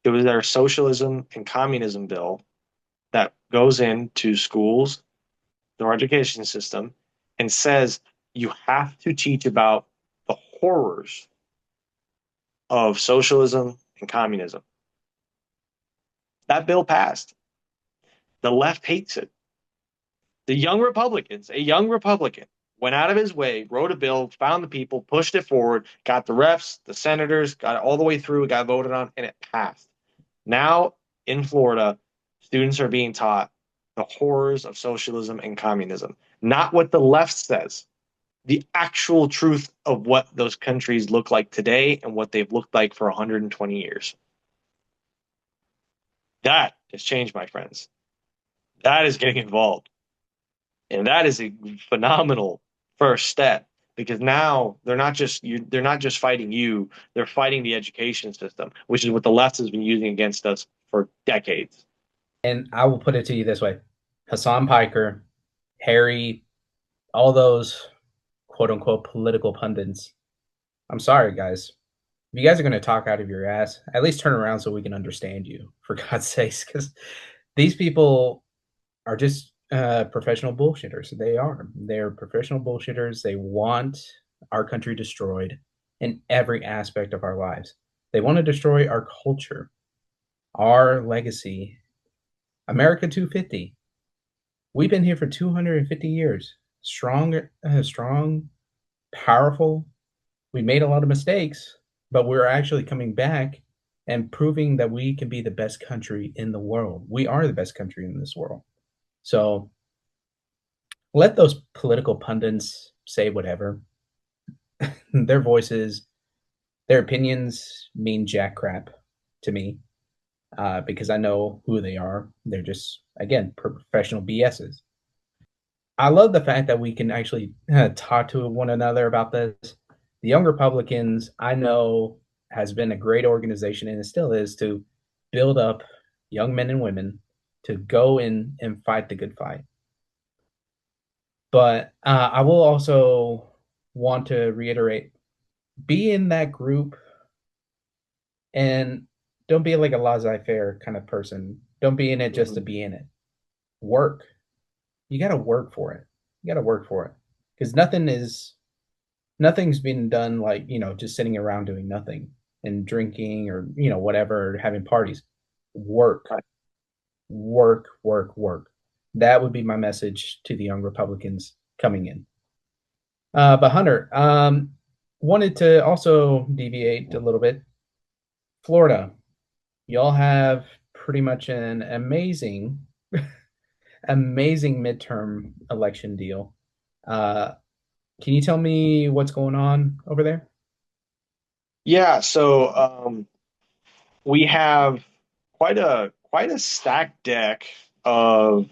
It was their socialism and communism bill that goes into schools, our education system, and says you have to teach about the horrors of socialism and communism. That bill passed. The left hates it. The young Republicans, a young Republican, went out of his way, wrote a bill, found the people, pushed it forward, got the reps, the senators, got it all the way through, it got voted on, and it passed. Now in Florida, students are being taught the horrors of socialism and communism, not what the left says, the actual truth of what those countries look like today and what they've looked like for 120 years. That has changed, my friends. That is getting involved. And that is a phenomenal first step because now they're not just fighting you, they're fighting the education system, which is what the left has been using against us for decades. And I will put it to you this way. Hassan Piker Harry, all those quote unquote political pundits. I'm sorry, guys. If you guys are going to talk out of your ass, at least turn around so we can understand you, for God's sakes, because these people are just professional bullshitters. They are. They're professional bullshitters. They want our country destroyed in every aspect of our lives. They want to destroy our culture, our legacy. America 250. We've been here for 250 years. Strong, powerful. We made a lot of mistakes, but we're actually coming back and proving that we can be the best country in the world. We are the best country in this world. So let those political pundits say whatever. Their voices, their opinions mean jack crap to me because I know who they are. They're just, again, professional BSs. I love the fact that we can actually talk to one another about this. The Young Republicans, I know, has been a great organization and it still is to build up young men and women to go in and fight the good fight. But I will also want to reiterate be in that group and don't be like a laissez faire kind of person. Don't be in it just to be in it. Work. You got to work for it. You got to work for it because nothing's been done like, just sitting around doing nothing and drinking or, whatever, having parties. Work, work, work, work. That would be my message to the young Republicans coming in. But Hunter, wanted to also deviate a little bit. Florida, y'all have pretty much an amazing, amazing midterm election deal. Can you tell me what's going on over there? Yeah, so we have quite a stacked deck of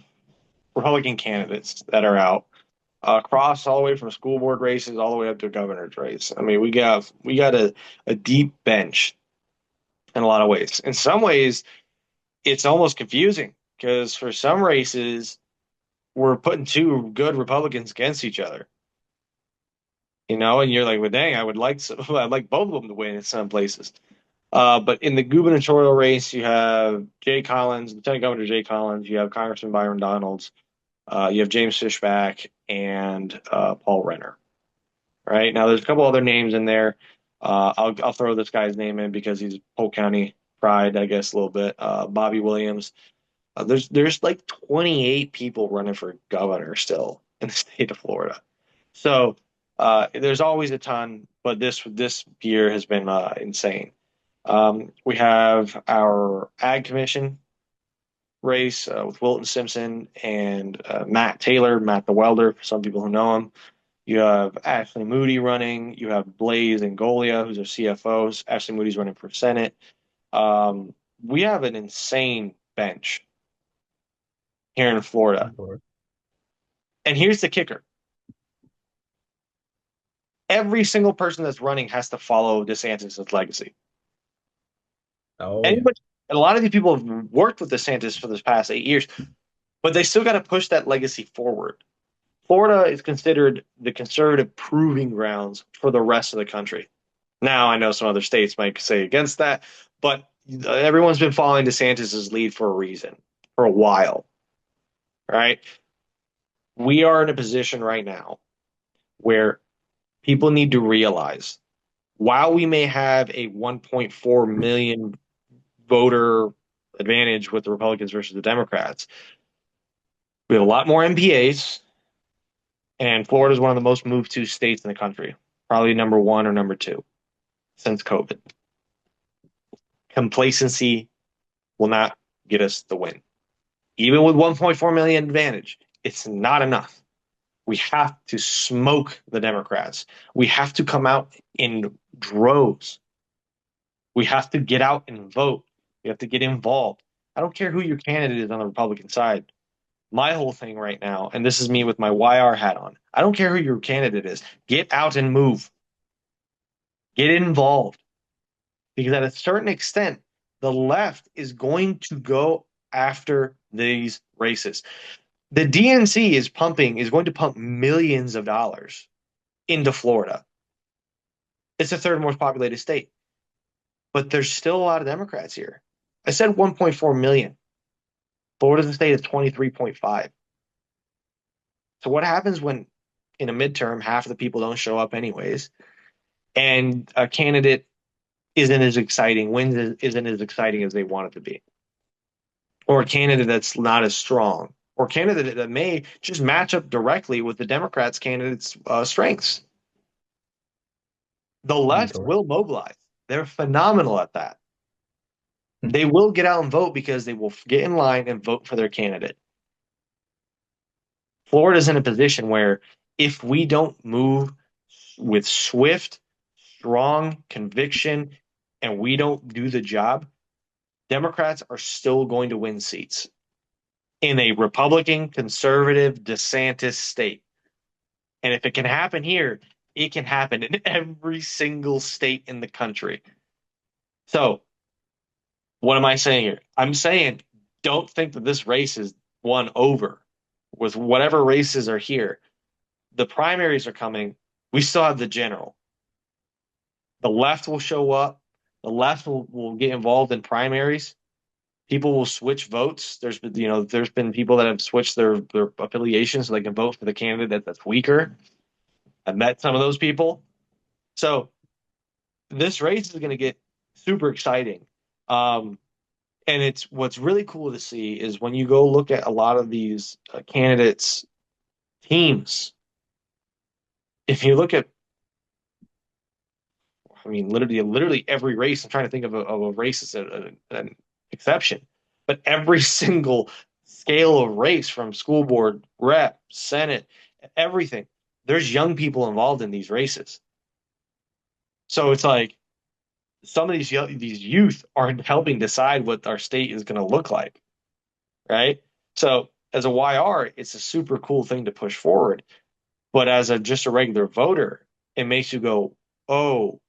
Republican candidates that are out across all the way from school board races all the way up to a governor's race. I mean, we got a deep bench in a lot of ways. In some ways, it's almost confusing because for some races, we're putting two good Republicans against each other. And you're like, well, dang, I'd like both of them to win in some places. But in the gubernatorial race, you have Jay Collins, Lieutenant Governor Jay Collins, you have Congressman Byron Donalds, you have James Fishback, and Paul Renner. Right now, there's a couple other names in there. I'll throw this guy's name in because he's Polk County pride, I guess, a little bit. Bobby Williams. There's like 28 people running for governor still in the state of Florida. So there's always a ton, but this year has been insane. We have our Ag Commission race with Wilton Simpson and Matt Taylor, Matt the Welder, for some people who know him. You have Ashley Moody running. You have Blaze Angolia, who's our CFO. Ashley Moody's running for Senate. We have an insane bench here in Florida. And here's the kicker. Every single person that's running has to follow DeSantis' legacy. And a lot of these people have worked with DeSantis for the past 8 years, but they still got to push that legacy forward. Florida is considered the conservative proving grounds for the rest of the country. Now, I know some other states might say against that, but everyone's been following DeSantis' lead for a reason, for a while. Right? We are in a position right now where people need to realize while we may have a 1.4 million voter advantage with the Republicans versus the Democrats, we have a lot more MPAs, and Florida is one of the most moved to states in the country, probably number one or number two since COVID. Complacency will not get us the win. Even with 1.4 million advantage, it's not enough. We have to smoke the Democrats. We have to come out in droves. We have to get out and vote. We have to get involved. I don't care who your candidate is on the Republican side. My whole thing right now, and this is me with my YR hat on, I don't care who your candidate is. Get out and move. Get involved. Because at a certain extent, the left is going to go after these races. The DNC is going to pump millions of dollars into Florida. It's the third most populated state, but there's still a lot of Democrats here. I said 1.4 million. Florida's a state of 23.5. So what happens when in a midterm, half of the people don't show up anyways, and a candidate isn't as exciting, isn't as exciting as they want it to be, or a candidate that's not as strong, or a candidate that may just match up directly with the Democrats' candidates' strengths. The left will mobilize. They're phenomenal at that. They will get out and vote because they will get in line and vote for their candidate. Florida's in a position where if we don't move with swift, strong conviction and we don't do the job, Democrats are still going to win seats in a Republican, conservative, DeSantis state. And if it can happen here, it can happen in every single state in the country. So, what am I saying here? I'm saying don't think that this race is won over with whatever races are here. The primaries are coming. We still have the general. The left will show up. The left will get involved in primaries. People will switch votes. There's been people that have switched their affiliations so they can vote for the candidate that's weaker. I've met some of those people. So this race is going to get super exciting. And it's what's really cool to see is when you go look at a lot of these candidates' teams. If you look at, I mean, literally every race. I'm trying to think of a race as an exception, but every single scale of race, from school board, rep, senate, everything, there's young people involved in these races. So it's like some of these youth are helping decide what our state is going to look like, right? So as a YR, it's a super cool thing to push forward. But as just a regular voter, it makes you go, oh,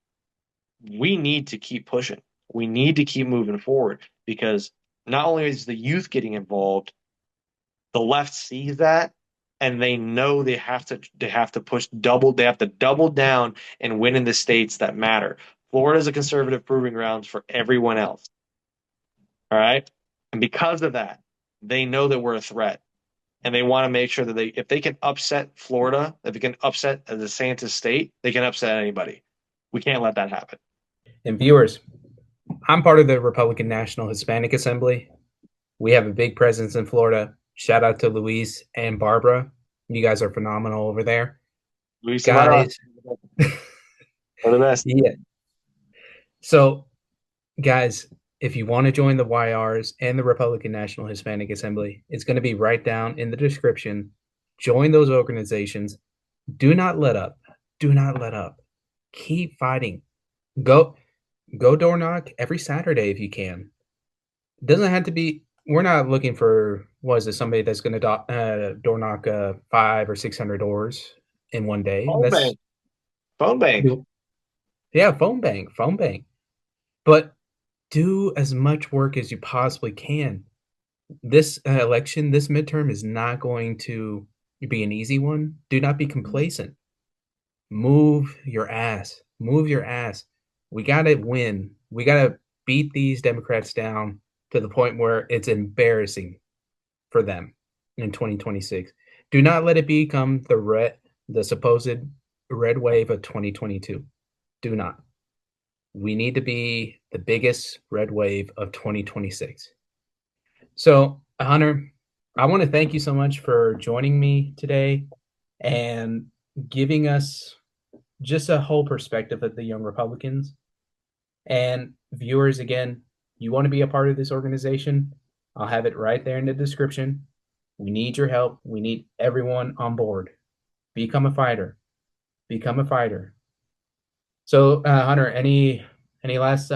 we need to keep pushing. We need to keep moving forward, because not only is the youth getting involved, the left sees that and they know they have to push double. They have to double down and win in the states that matter. Florida is a conservative proving ground for everyone else. All right. And because of that, they know that we're a threat. And they want to make sure that if they can upset Florida, if they can upset a DeSantis state, they can upset anybody. We can't let that happen. And viewers, I'm part of the Republican National Hispanic Assembly. We have a big presence in Florida. Shout out to Luis and Barbara. You guys are phenomenal over there. Luis guys. Are the best. Yeah. So, guys, if you want to join the YRs and the Republican National Hispanic Assembly, it's going to be right down in the description. Join those organizations. Do not let up. Do not let up. Keep fighting. Go door knock every Saturday if you can. It doesn't have to be. We're not looking for somebody that's going to door knock 500 or 600 doors in one day. Phone bank. Yeah, phone bank. But do as much work as you possibly can. This election, this midterm is not going to be an easy one. Do not be complacent. Move your ass. Move your ass. We got to win. We got to beat these Democrats down to the point where it's embarrassing for them in 2026. Do not let it become the supposed red wave of 2022. Do not. We need to be the biggest red wave of 2026. So, Hunter, I want to thank you so much for joining me today and giving us just a whole perspective of the Young Republicans. And viewers, again, you want to be a part of this organization, I'll have it right there in the description. We need your help. We need everyone on board. Become a fighter. Become a fighter. So, Hunter, any last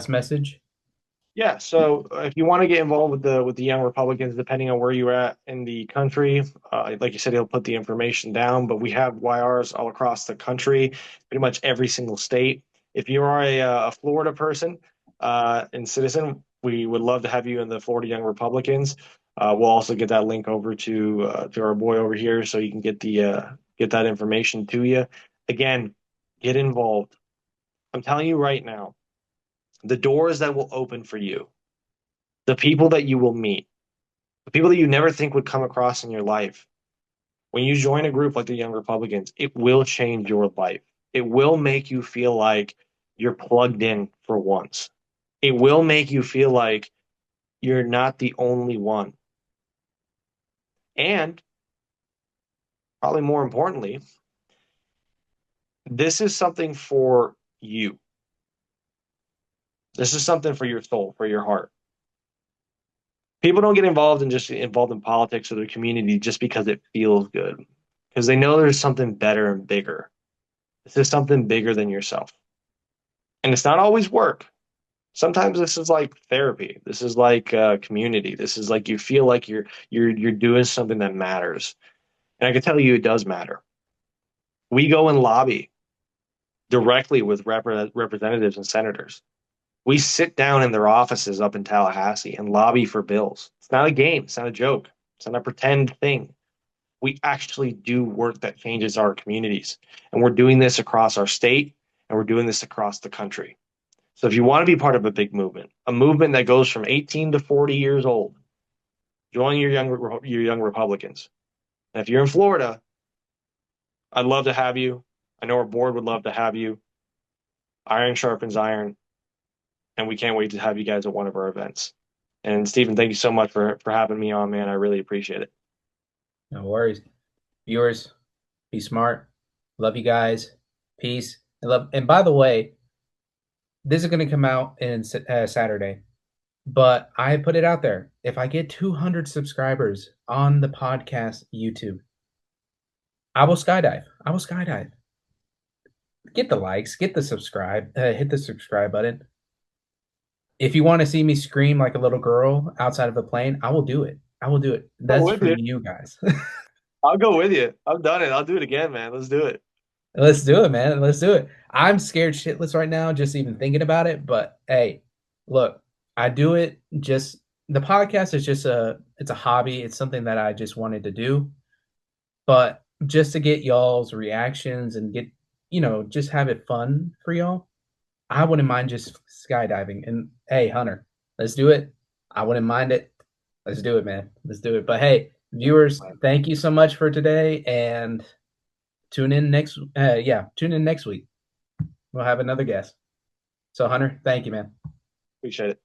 message? Yeah. So if you want to get involved with the Young Republicans, depending on where you're at in the country, like you said, he'll put the information down. But we have YRs all across the country, pretty much every single state. If you are a Florida person and citizen, we would love to have you in the Florida Young Republicans. We'll also get that link over to our boy over here, so you can get that information to you. Again, get involved. I'm telling you right now, the doors that will open for you, the people that you will meet, the people that you never think would come across in your life. When you join a group like the Young Republicans, it will change your life. It will make you feel like you're plugged in for once. It will make you feel like you're not the only one. And probably more importantly, this is something for you. This is something for your soul, for your heart. People don't get involved in politics or their community just because it feels good, because they know there's something better and bigger. This is something bigger than yourself. And it's not always work. Sometimes this is like therapy. This is like community. This is like you feel like you're doing something that matters. And I can tell you it does matter. We go and lobby directly with representatives and senators. We sit down in their offices up in Tallahassee and lobby for bills. It's not a game. It's not a joke. It's not a pretend thing. We actually do work that changes our communities. And we're doing this across our state, and we're doing this across the country. So if you want to be part of a big movement, a movement that goes from 18 to 40 years old, join your young Republicans. And if you're in Florida, I'd love to have you. I know our board would love to have you. Iron sharpens iron, and we can't wait to have you guys at one of our events. And Stephen, thank you so much for having me on, man. I really appreciate it. No worries. Viewers, be smart. Love you guys. Peace. And by the way, this is going to come out in Saturday, but I put it out there. If I get 200 subscribers on the podcast YouTube, I will skydive. Get the likes, get the subscribe, hit the subscribe button. If you want to see me scream like a little girl outside of a plane, I will do it. That's for you guys. I'll go with you. I've done it. I'll do it again, man. Let's do it. Let's do it, man. Let's do it. I'm scared shitless right now just even thinking about it. But hey, look, I do it just the podcast is just it's a hobby. It's something that I just wanted to do. But just to get y'all's reactions and get, just have it fun for y'all, I wouldn't mind just skydiving. And hey, Hunter, let's do it. I wouldn't mind it. Let's do it, man. Let's do it. But hey, viewers, thank you so much for today, and tune in next week. We'll have another guest. So Hunter, thank you, man. Appreciate it.